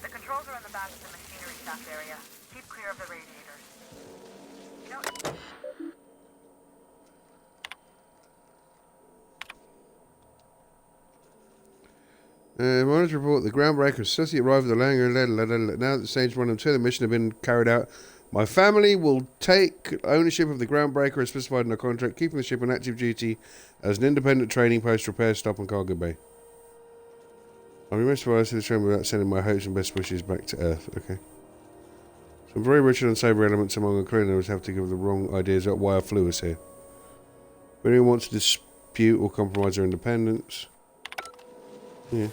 controls are in the back of the machinery shaft area. Keep clear of the radiators. You know... Monitor report, the Groundbreaker successfully arrived at the landing. Now that the stage 1 and 2 of the mission have been carried out, my family will take ownership of the Groundbreaker as specified in our contract, keeping the ship on active duty as an independent training post, repair stop and cargo bay. I'll be most surprised to the train without sending my hopes and best wishes back to Earth. Okay. Some very rich and unsavory elements among the crew members have to give the wrong ideas about why I flew us here. If anyone wants to dispute or compromise their independence... Yeah.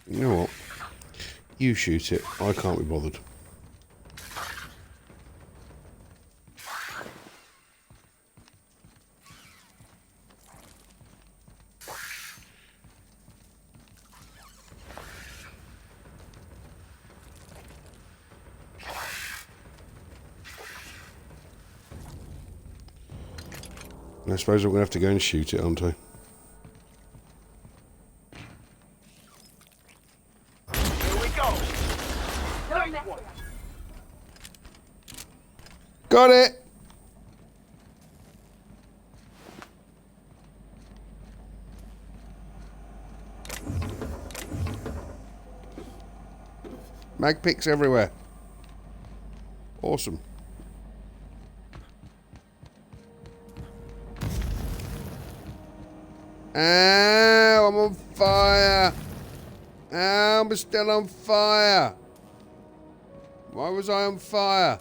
You know what? You shoot it. I can't be bothered. I suppose I'm going to have to go and shoot it, aren't I? Got it! Mag picks everywhere. Awesome. Ow, I'm on fire. Ow, I'm still on fire. Why was I on fire?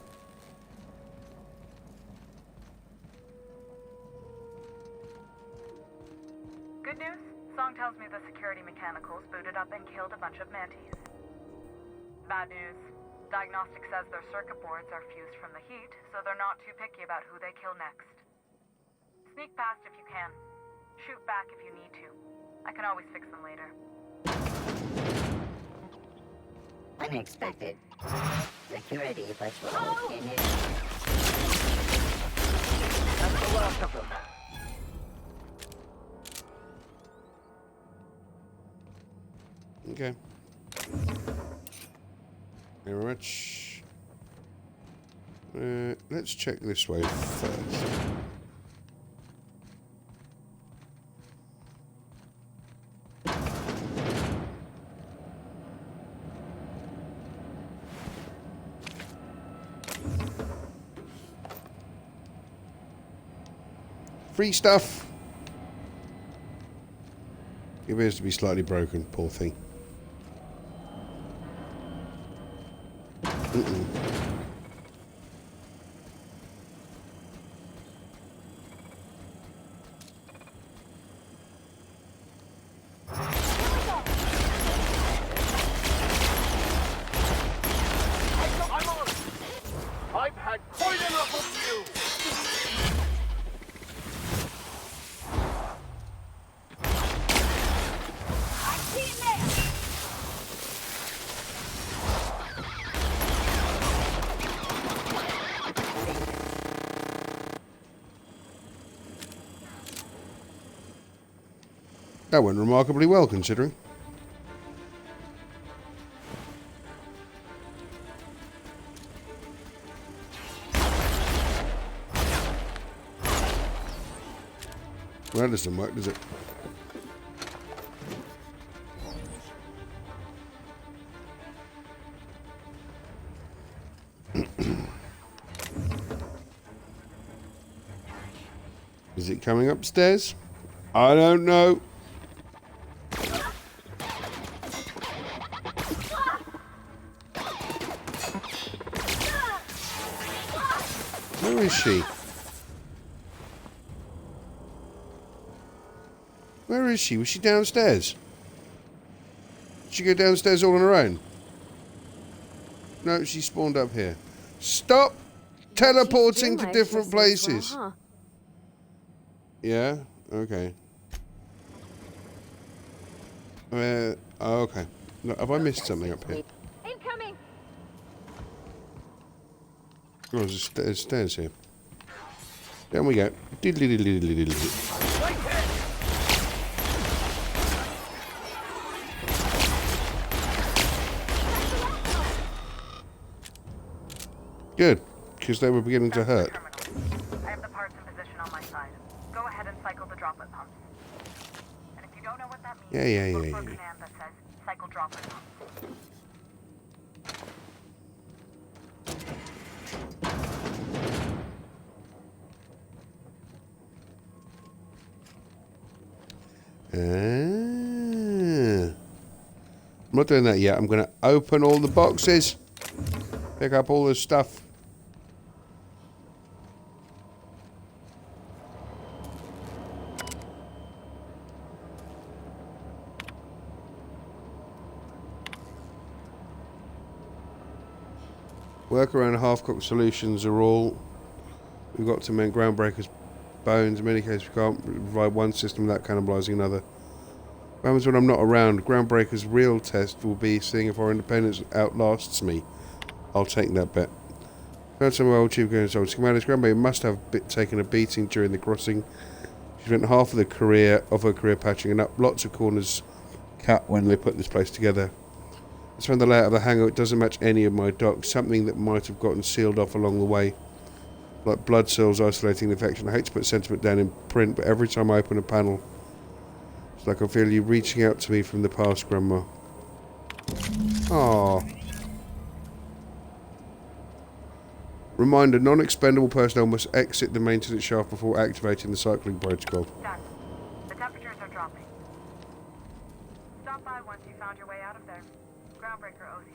Good news? Song tells me the security mechanicals booted up and killed a bunch of mantis. Bad news. Diagnostic says their circuit boards are fused from the heat, so they're not too picky about who they kill next. Sneak past if you can. Shoot back if you need to. I can always fix them later. Unexpected. Security patrol in it. That's the last of them. Okay. Thank you very much. Let's check this way first. Free stuff. It appears to be slightly broken, poor thing. I've had quite enough of you! That went remarkably well, considering. Well, that doesn't work, does it? Is it coming upstairs? I don't know. Where is she? Where is she? Was she downstairs? Did she go downstairs all on her own? No, she spawned up here. Stop teleporting to different places. Well, huh? Yeah? Okay. Okay. No, have I missed something up here? Incoming. Oh, there's stairs here. Down we go. Diddly-diddly-diddly-diddly. Good, because they were beginning to hurt. I have the parts in position on my side. Go ahead and cycle the droplet pumps. And if you don't know what that means, Yeah. look for a command that says cycle droplet pumps. I'm not doing that yet. I'm going to open all the boxes. Pick up all this stuff. Workaround half-cooked solutions are all we've got to mend Groundbreaker's bones. In many cases, we can't provide one system without cannibalizing another. What happens when I'm not around? Groundbreaker's real test will be seeing if our independence outlasts me. I'll take that bet. Found some old chief going on. Commander's Groundbreaker must have taken a beating during the crossing. She spent half of her career patching up lots of corners cut when they put this place together. I found the layout of the hangar. It doesn't match any of my docks. Something that might have gotten sealed off along the way. Like blood cells isolating the infection. I hate to put sentiment down in print, but every time I open a panel, it's like I feel you reaching out to me from the past, Grandma. Aww. Reminder, non-expendable personnel must exit the maintenance shaft before activating the cycling protocol. Done. The temperatures are dropping. Stop by once you found your way out of there. Groundbreaker owes you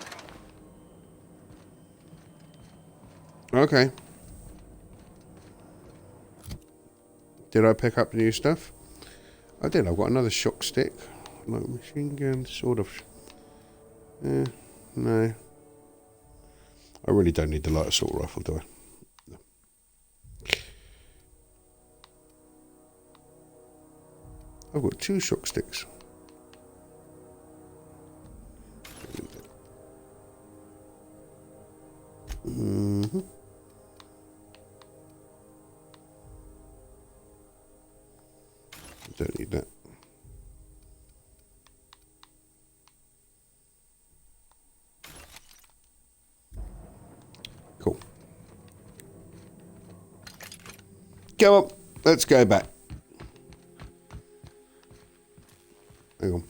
an answer. Okay. Did I pick up new stuff? I did. I've got another shock stick. Like machine gun, sort of. No. I really don't need the light assault rifle, do I? No. I've got 2 shock sticks. Don't need that. Cool. Come on, let's go back. Hang on.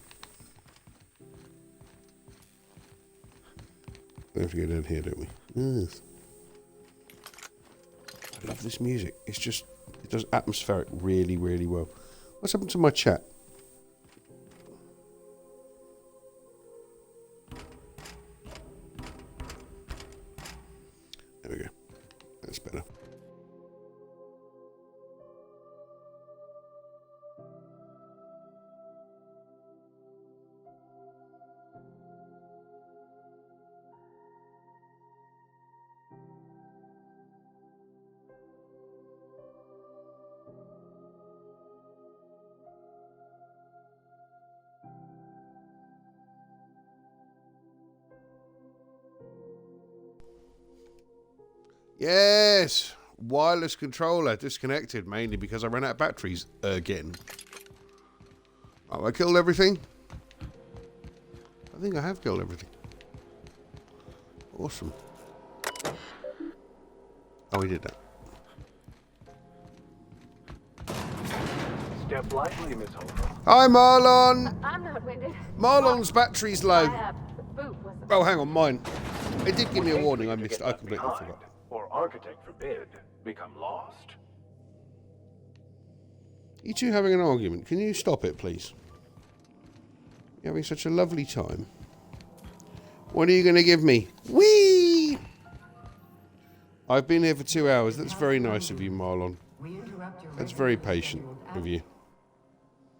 We have to go down here, don't we? Yes. I love this music. It's just, it does atmospheric really, really well. What's happened to my chat? There we go. That's better. Yes! Wireless controller disconnected, mainly because I ran out of batteries again. Oh, I killed everything? I think I have killed everything. Awesome. Oh, we did that. Step lightly, Miss Hofer. Hi, Marlon! I'm not winded. Marlon's battery's low. Boot was the Oh, hang on, mine. It did give me a warning. I missed it. I completely forgot. Or architect forbid, become lost. You two having an argument. Can you stop it, please? You're having such a lovely time. What are you going to give me? Whee! I've been here for 2 hours. That's very nice of you, Marlon. That's very patient of you.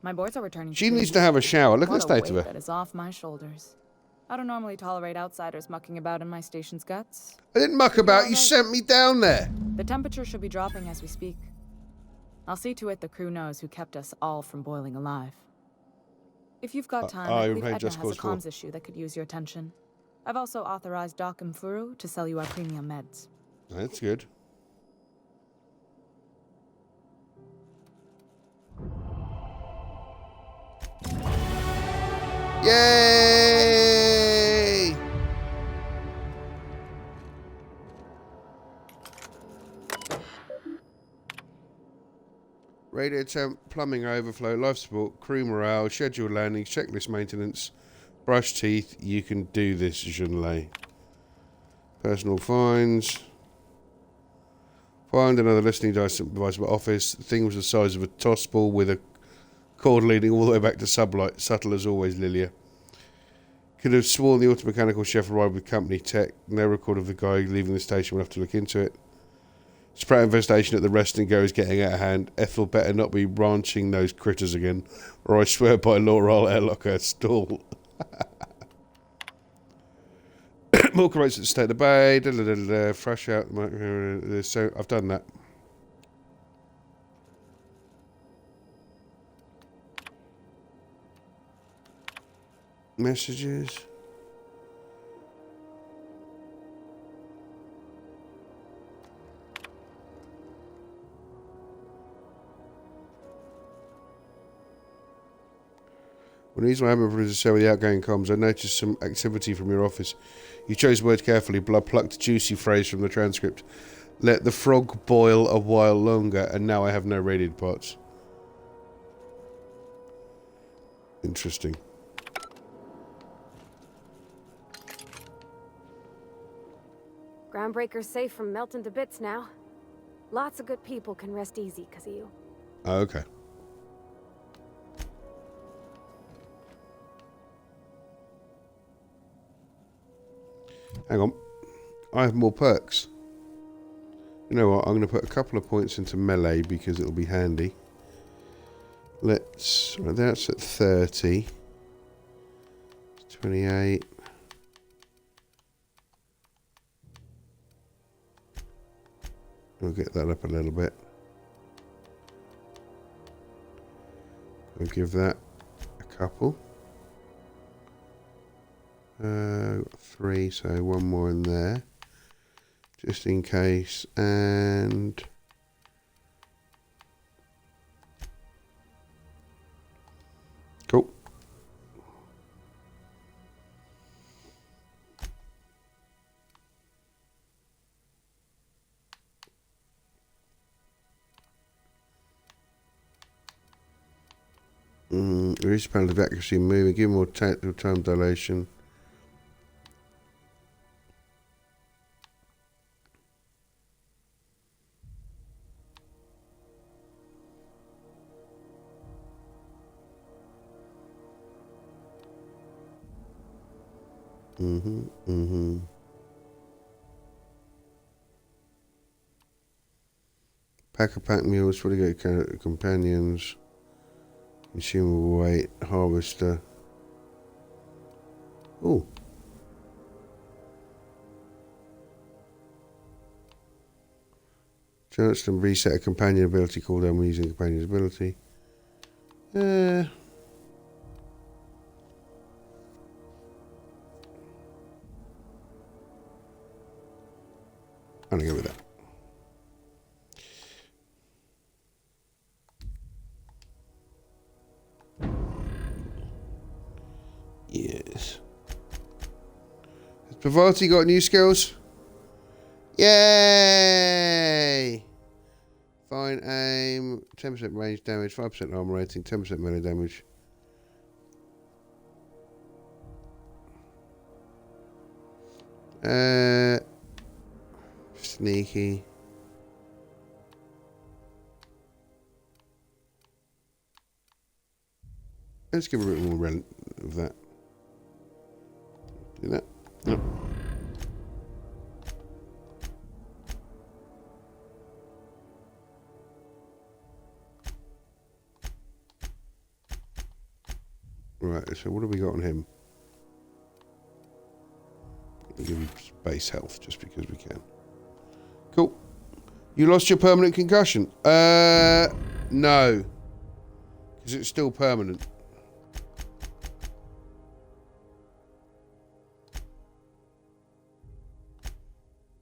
My boys are returning. She needs to have a shower. Look at the state of her. That is off my shoulders. I don't normally tolerate outsiders mucking about in my station's guts. I didn't muck about. You sent me down there. The temperature should be dropping as we speak. I'll see to it the crew knows who kept us all from boiling alive. If you've got time, I believe Edna has a comms issue that could use your attention. I've also authorized Doc and Furu to sell you our premium meds. That's good. Yay! Radio temp, plumbing overflow, life support, crew morale, scheduled landings, checklist maintenance, brush teeth. You can do this, Junlei. Personal finds. Find another listening device at office. The thing was the size of a toss ball with a cord leading all the way back to sublight. Subtle as always, Lilia. Could have sworn the automechanical chef arrived with company tech. No record of the guy leaving the station. We'll have to look into it. Sprat infestation at the rest and go is getting out of hand. Ethel better not be ranching those critters again, or I swear by law I'll airlock her stall. More corrects at the state of the bay. Fresh out. So I've done that. Messages. When the reason I haven't produced a cell with the outgoing comms, I noticed some activity from your office. You chose words carefully, but I plucked a juicy phrase from the transcript. Let the frog boil a while longer, and now I have no radiant parts. Interesting. Groundbreaker's safe from melting to bits now. Lots of good people can rest easy because of you. Oh, okay. Hang on. I have more perks. You know what? I'm going to put a couple of points into melee because it'll be handy. Let's... That's at 30. 28. We'll get that up a little bit. We'll give that a couple. 3, so one more in there. Just in case. And... Cool. Reduce the penalty of accuracy moving, give more tactical time dilation. Pack mules, fully good companions, consumable weight, harvester. Oh. Chance to reset a companion ability cooldown when using companion's ability. I'm gonna go with that. Pavarti got new skills. Yay! Fine aim, 10% range damage, 5% armor rating, 10% melee damage. Sneaky. Let's give a bit more of that. Do that. Yep. Right, so what have we got on him? We'll give him base health just because we can. Cool. You lost your permanent concussion? No. Because it's still permanent.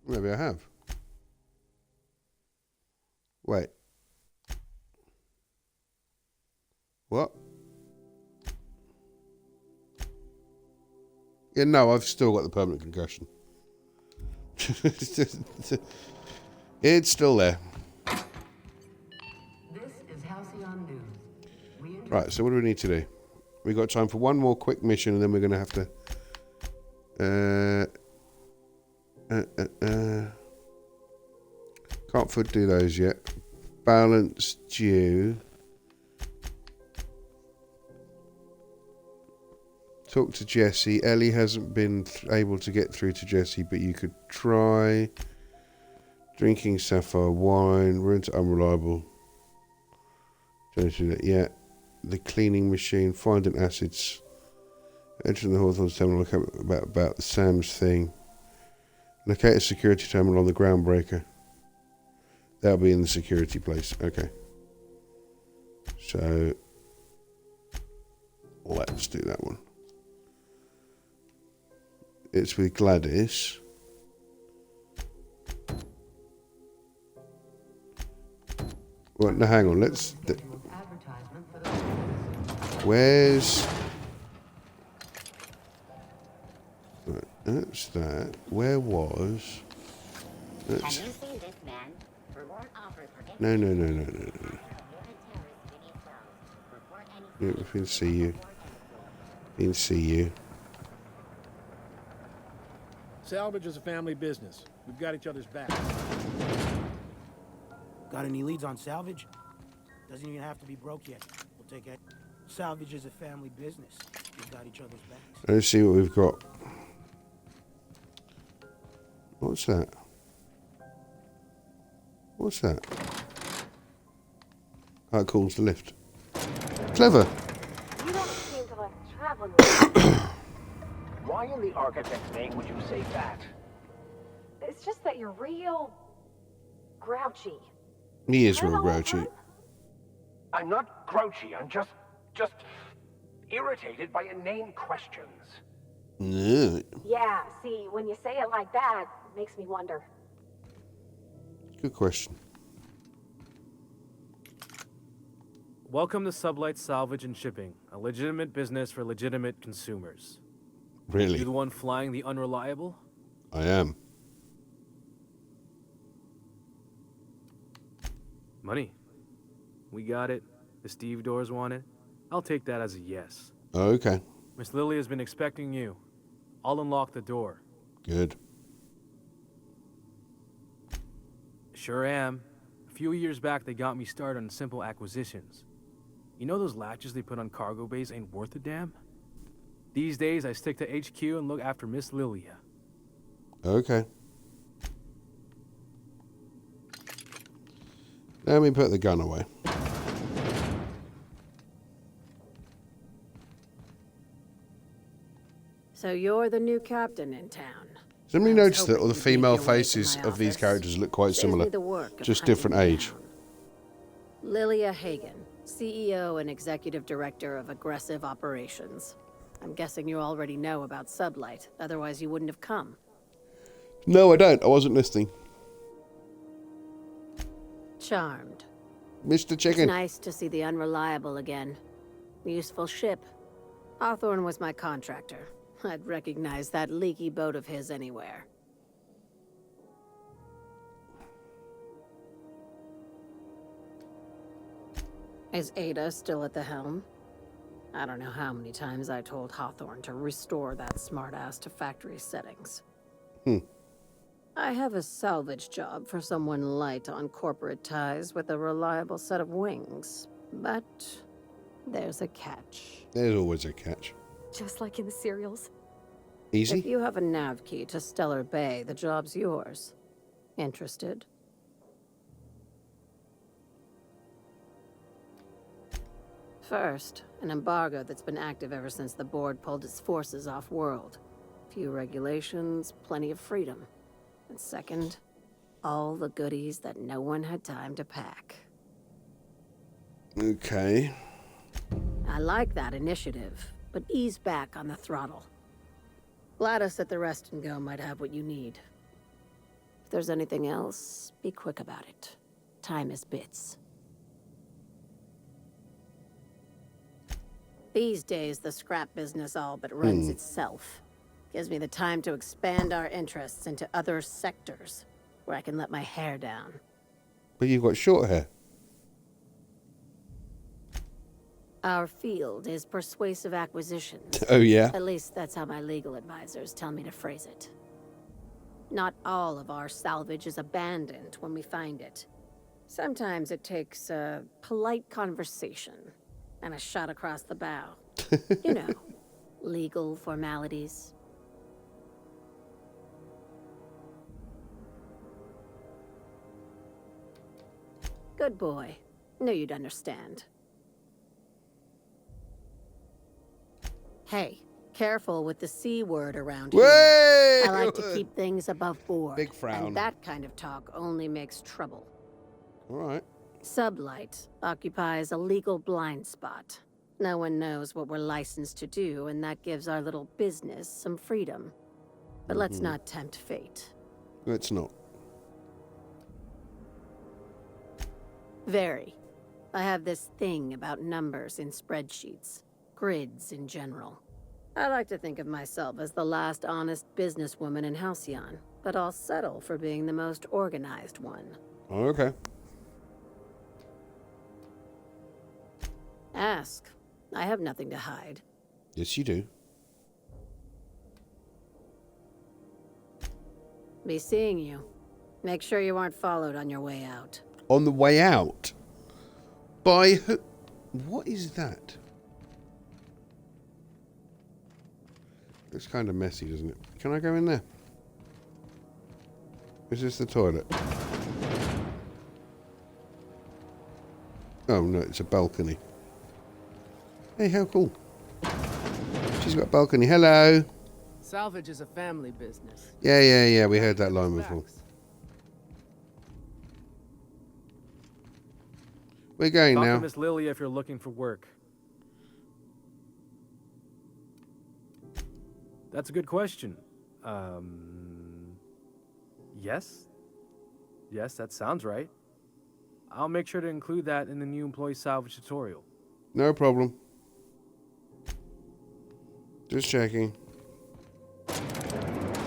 Maybe I have. Wait. What? Yeah, no, I've still got the permanent concussion. It's still there. This is Halcyon News. Right, so what do we need to do? We've got time for one more quick mission, and then we're going to have to... Can't do those yet. Balance due. Talk to Jesse. Ellie hasn't been able to get through to Jesse, but you could try. Drinking sapphire wine. Rent unreliable. Don't do that yet. The cleaning machine. Finding acids. Entering the Hawthorne's terminal. Look up about the Sam's thing. Locate a security terminal on the Groundbreaker. That'll be in the security place. Okay. So let's do that one. It's with Gladys. Well, no, hang on. Where's... Right, that's that. Where was... That's... No. Yeah, we can see you. We can see you. Salvage is a family business. We've got each other's back. Got any leads on salvage? Doesn't even have to be broke yet. We'll take it. Salvage is a family business. We've got each other's backs. Let's see what we've got. What's that? What's that? Oh, it calls the lift. Clever. You don't seem to like traveling. Why in the architect's name would you say that? It's just that you're real grouchy. He is real grouchy. I'm not grouchy. I'm just irritated by inane questions. No. Yeah, see, when you say it like that, it makes me wonder. Good question. Welcome to Sublight Salvage and Shipping, a legitimate business for legitimate consumers. Really? You the one flying the unreliable? I am. Money. We got it. The Steve Doors want it. I'll take that as a yes. Okay. Miss Lily has been expecting you. I'll unlock the door. Good. Sure am. A few years back, they got me started on simple acquisitions. You know those latches they put on cargo bays ain't worth a damn? These days, I stick to HQ and look after Miss Lilia. Okay. Let me put the gun away. So you're the new captain in town. Somebody noticed that all the female faces of these characters look quite similar, just different age. Lilia Hagen, CEO and Executive Director of Aggressive Operations. I'm guessing you already know about Sublight, otherwise you wouldn't have come. No, I don't. I wasn't listening. Charmed. Mr. Chicken. It's nice to see the Unreliable again. Useful ship. Hawthorne was my contractor. I'd recognize that leaky boat of his anywhere. Is Ada still at the helm? I don't know how many times I told Hawthorne to restore that smartass to factory settings. I have a salvage job for someone light on corporate ties with a reliable set of wings, but there's a catch. There's always a catch. Just like in the serials. Easy? If you have a nav key to Stellar Bay, the job's yours. Interested? First, an embargo that's been active ever since the board pulled its forces off-world. Few regulations, plenty of freedom. And second, all the goodies that no one had time to pack. Okay. I like that initiative, but ease back on the throttle. Gladys at the Rest and Go might have what you need. If there's anything else, be quick about it. Time is bits. These days, the scrap business all but runs itself. Gives me the time to expand our interests into other sectors, where I can let my hair down. But you've got short hair. Our field is persuasive acquisitions. Oh, yeah? At least that's how my legal advisors tell me to phrase it. Not all of our salvage is abandoned when we find it. Sometimes it takes a polite conversation and a shot across the bow. You know, legal formalities. Good boy. Knew you'd understand. Hey, careful with the C word around here. Way! I like to keep things above board. Big frown. And that kind of talk only makes trouble. All right. Sublight occupies a legal blind spot. No one knows what we're licensed to do, and that gives our little business some freedom. But let's not tempt fate. Let's not. Very. I have this thing about numbers in spreadsheets. Grids in general. I like to think of myself as the last honest businesswoman in Halcyon, but I'll settle for being the most organized one. Okay. Ask. I have nothing to hide. Yes, you do. Be seeing you. Make sure you aren't followed on your way out. On the way out? By who? What is that? Looks kind of messy, doesn't it? Can I go in there? Is this the toilet? Oh no, it's a balcony. Hey, how cool. She's got a balcony. Hello. Salvage is a family business. Yeah. We heard that line before. We're going Talk now. to Miss Lily if you're looking for work. That's a good question. Yes? Yes, that sounds right. I'll make sure to include that in the new employee salvage tutorial. No problem. Just checking.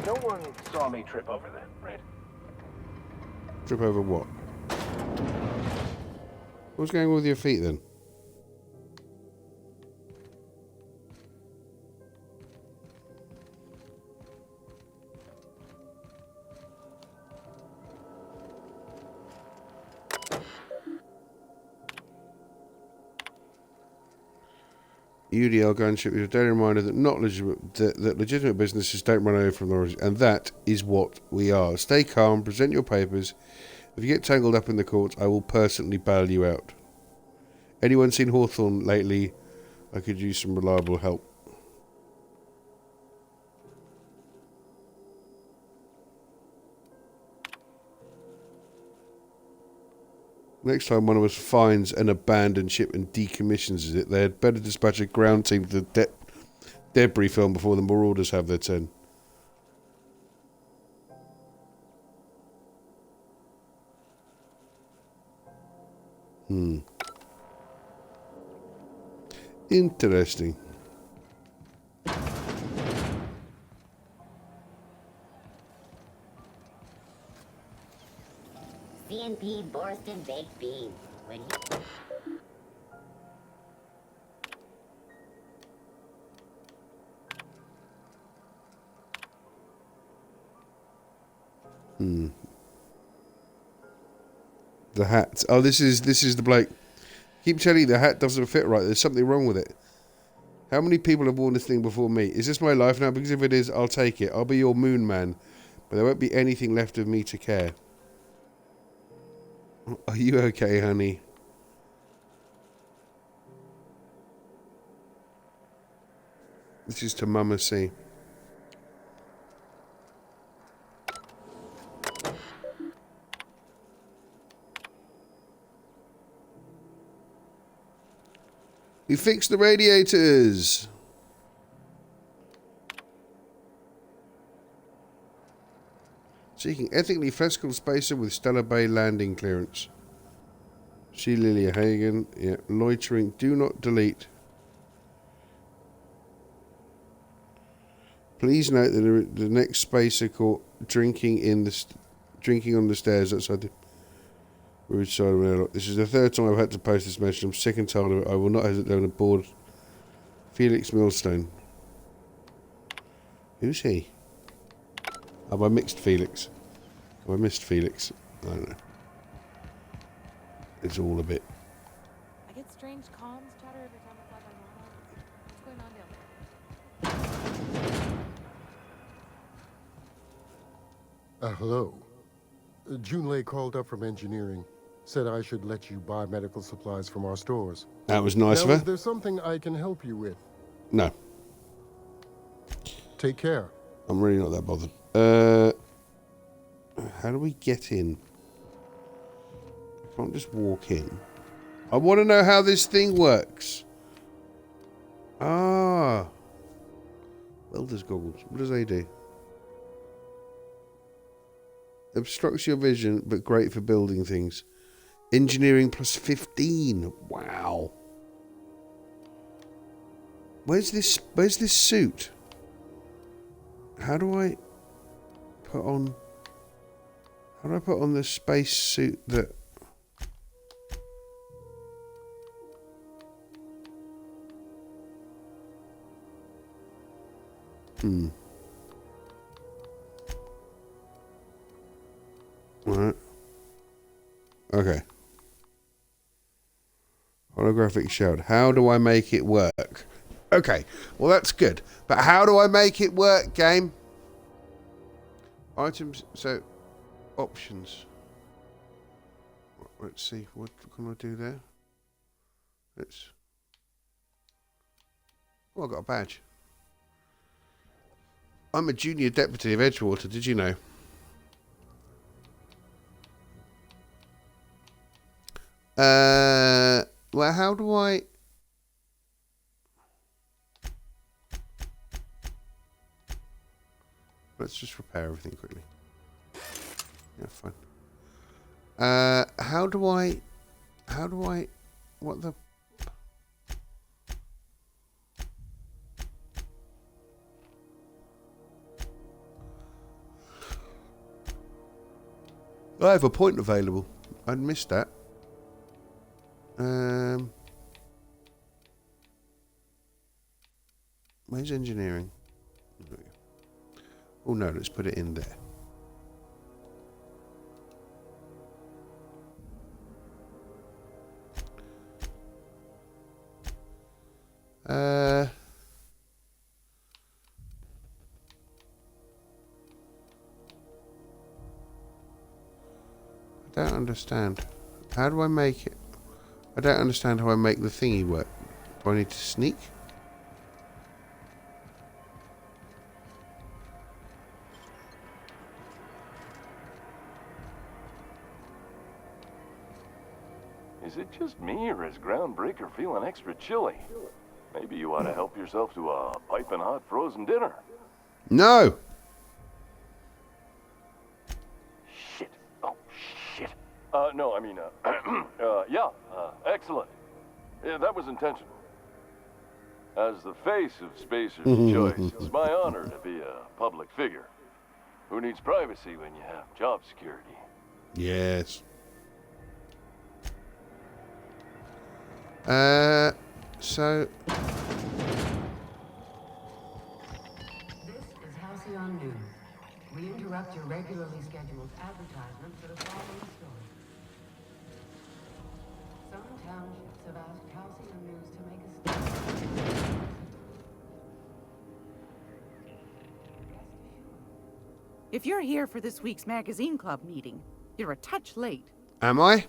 No one saw me trip over that, right? Trip over what? What's going on with your feet then? UDL gunship is a daily reminder that legitimate businesses don't run away from the origin, and that is what we are. Stay calm, present your papers. If you get tangled up in the courts, I will personally bail you out. Anyone seen Hawthorne lately? I could use some reliable help. Next time one of us finds an abandoned ship and decommissions it, they had better dispatch a ground team to the debris film before the marauders have their turn. Interesting. NP Borston baked beans. When he... The hat. Oh, this is the bloke. Keep telling you the hat doesn't fit right. There's something wrong with it. How many people have worn this thing before me? Is this my life now? Because if it is, I'll take it. I'll be your moon man. But there won't be anything left of me to care. Are you okay, honey? This is to Mama C. We fixed the radiators. Seeking ethically flexible spacer with Stellar Bay landing clearance. See Lilia Hagen. Yeah, loitering. Do not delete. Please note that the next spacer caught drinking on the stairs outside the road side of an airlock. This is the third time I've had to post this message. I'm sick and tired of it. I will not hesitate to board Felix Millstone. Who's he? Have I mixed Felix? Have I missed Felix? I don't know. It's all a bit. I get strange comms chatter every time I fly by Mama. What's going on down there? Hello. Junlei called up from engineering. Said I should let you buy medical supplies from our stores. That was nice of her. her. Is there something I can help you with? No. Take care. I'm really not that bothered. How do we get in? I can't just walk in. I want to know how this thing works. Ah. Welder's goggles. What does they do? Obstructs your vision, but great for building things. Engineering plus 15. Wow. Where's this suit? How do I put on the space suit that Alright. Okay. Holographic shell. How do I make it work? Okay, well that's good. But how do I make it work, game? Items, so options. Let's see, what can I do there? Oh, I got a badge. I'm a junior deputy of Edgewater, did you know? Well, how do I... Let's just repair everything quickly. Yeah, fine. How do I... What the... I have a point available. I'd missed that. Where's engineering? Oh no, let's put it in there. I don't understand. How do I make it? I don't understand how I make the thingy work. Do I need to sneak? Is it just me, or is Groundbreaker feeling extra chilly? Maybe you ought to help yourself to a piping hot frozen dinner. No! Shit. Oh, shit. No, I mean, yeah, excellent. Yeah, that was intentional. As the face of Spacer's Choice, it's my honor to be a public figure. Who needs privacy when you have job security? Yes. So... This is Halcyon News. We interrupt your regularly scheduled advertisement for the following story. Some townships have asked Halcyon News to make a statement. If you're here for this week's magazine club meeting, you're a touch late. Am I?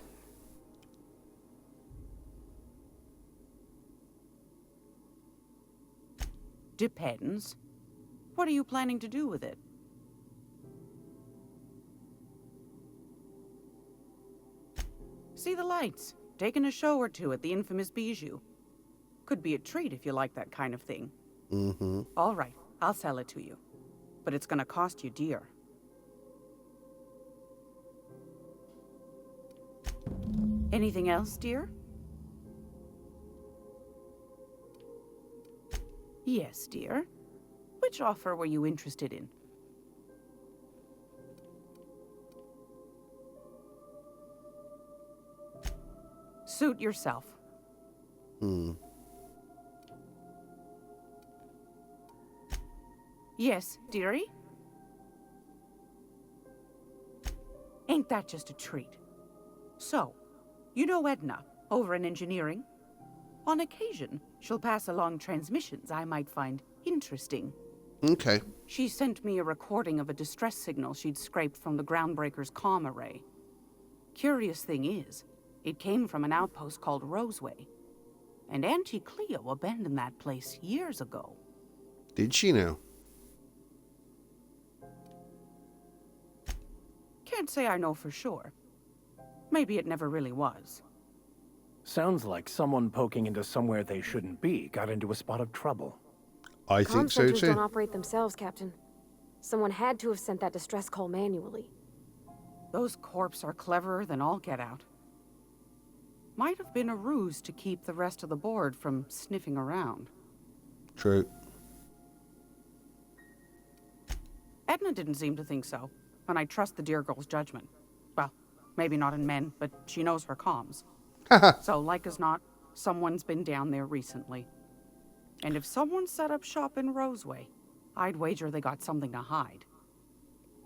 Depends. What are you planning to do with it? See the lights. Taking a show or two at the infamous Bijou. Could be a treat if you like that kind of thing. Mm-hmm. All right, I'll sell it to you. But it's gonna cost you dear. Anything else, dear? Yes, dear. Which offer were you interested in? Suit yourself. Yes, dearie? Ain't that just a treat? So, you know Edna, over in engineering? On occasion, she'll pass along transmissions I might find interesting. Okay. She sent me a recording of a distress signal she'd scraped from the Groundbreaker's comm array. Curious thing is, it came from an outpost called Roseway. And Auntie Cleo abandoned that place years ago. Did she now? Can't say I know for sure. Maybe it never really was. Sounds like someone poking into somewhere they shouldn't be got into a spot of trouble. I think so centers too. don't operate themselves, Captain. Someone had to have sent that distress call manually. Those corps are cleverer than all get out. Might have been a ruse to keep the rest of the board from sniffing around. True. Edna didn't seem to think so, and I trust the dear girl's judgment. Well, maybe not in men, but she knows her comms. So, like as not, someone's been down there recently. And if someone set up shop in Roseway, I'd wager they got something to hide.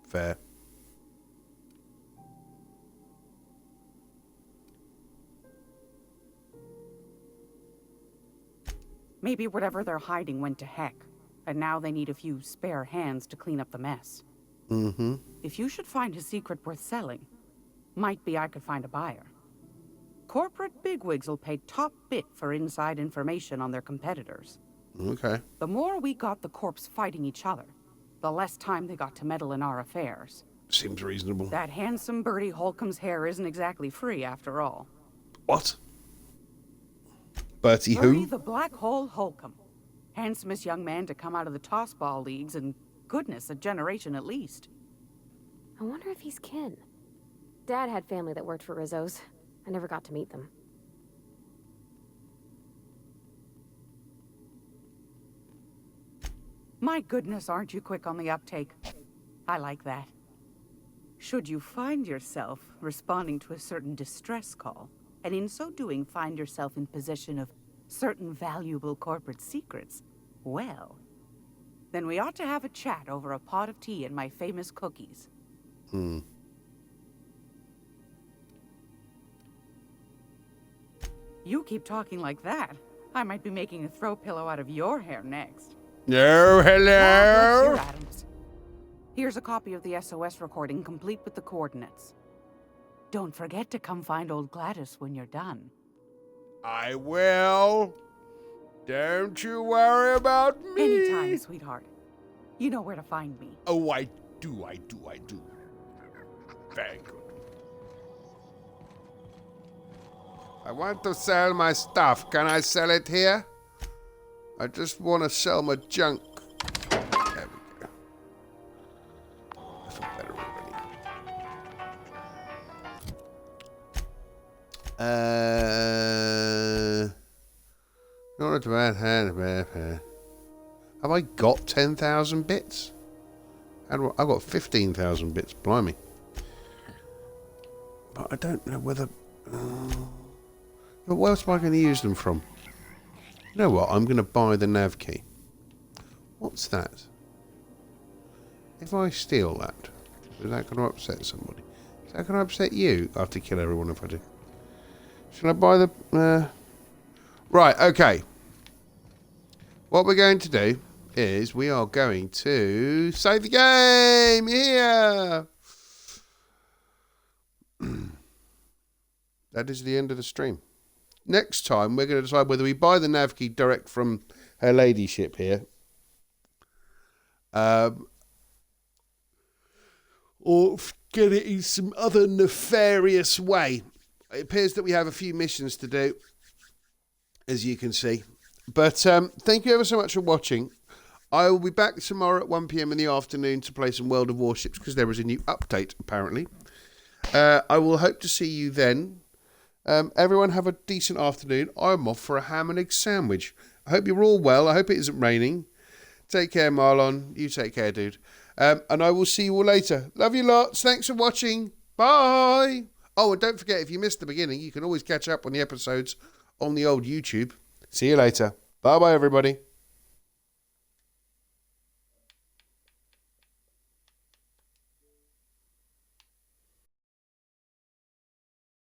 Fair. Maybe whatever they're hiding went to heck, and now they need a few spare hands to clean up the mess. Mm-hmm. If you should find a secret worth selling, might be I could find a buyer. Corporate bigwigs will pay top bit for inside information on their competitors. Okay. The more we got the corps fighting each other, the less time they got to meddle in our affairs. Seems reasonable. That handsome Bertie Holcomb's hair isn't exactly free, after all. What? Bertie Bertie who? the Black Hole Holcomb. Handsomest young man to come out of the tossball leagues in, goodness, a generation at least. I wonder if he's kin. Dad had family that worked for Rizzo's. I never got to meet them. My goodness, aren't you quick on the uptake? I like that. Should you find yourself responding to a certain distress call, and in so doing find yourself in possession of certain valuable corporate secrets, well, then we ought to have a chat over a pot of tea and my famous cookies. You keep talking like that, I might be making a throw pillow out of your hair next. No, hello? Bless you, Adams. Here's a copy of the SOS recording, complete with the coordinates. Don't forget to come find old Gladys when you're done. I will. Don't you worry about me. Anytime, sweetheart. You know where to find me. Oh, I do. Very good. I want to sell my stuff. Can I sell it here? I just want to sell my junk. There we go. I feel better already. Not a bad hand. Have I got 10,000 bits? I've got 15,000 bits. Blimey. But I don't know whether... But where else am I going to use them from? You know what? I'm going to buy the nav key. What's that? If I steal that, is that going to upset somebody? Is that going to upset you? I have to kill everyone if I do. Shall I buy the... Right, okay. What we're going to do is we are going to save the game here. That is the end of the stream. Next time, we're going to decide whether we buy the nav key direct from her ladyship here. Or get it in some other nefarious way. It appears that we have a few missions to do, as you can see. But thank you ever so much for watching. I will be back tomorrow at 1 PM in the afternoon to play some World of Warships, because there is a new update, apparently. I will hope to see you then. Everyone have a decent afternoon. I'm off for a ham and egg sandwich. I hope you're all well. I hope it isn't raining. Take care, Marlon. You take care, dude. And I will see you all later. Love you lots. Thanks for watching. Bye. Oh, and don't forget, if you missed the beginning, you can always catch up on the episodes on the old YouTube. See you later. Bye-bye, everybody.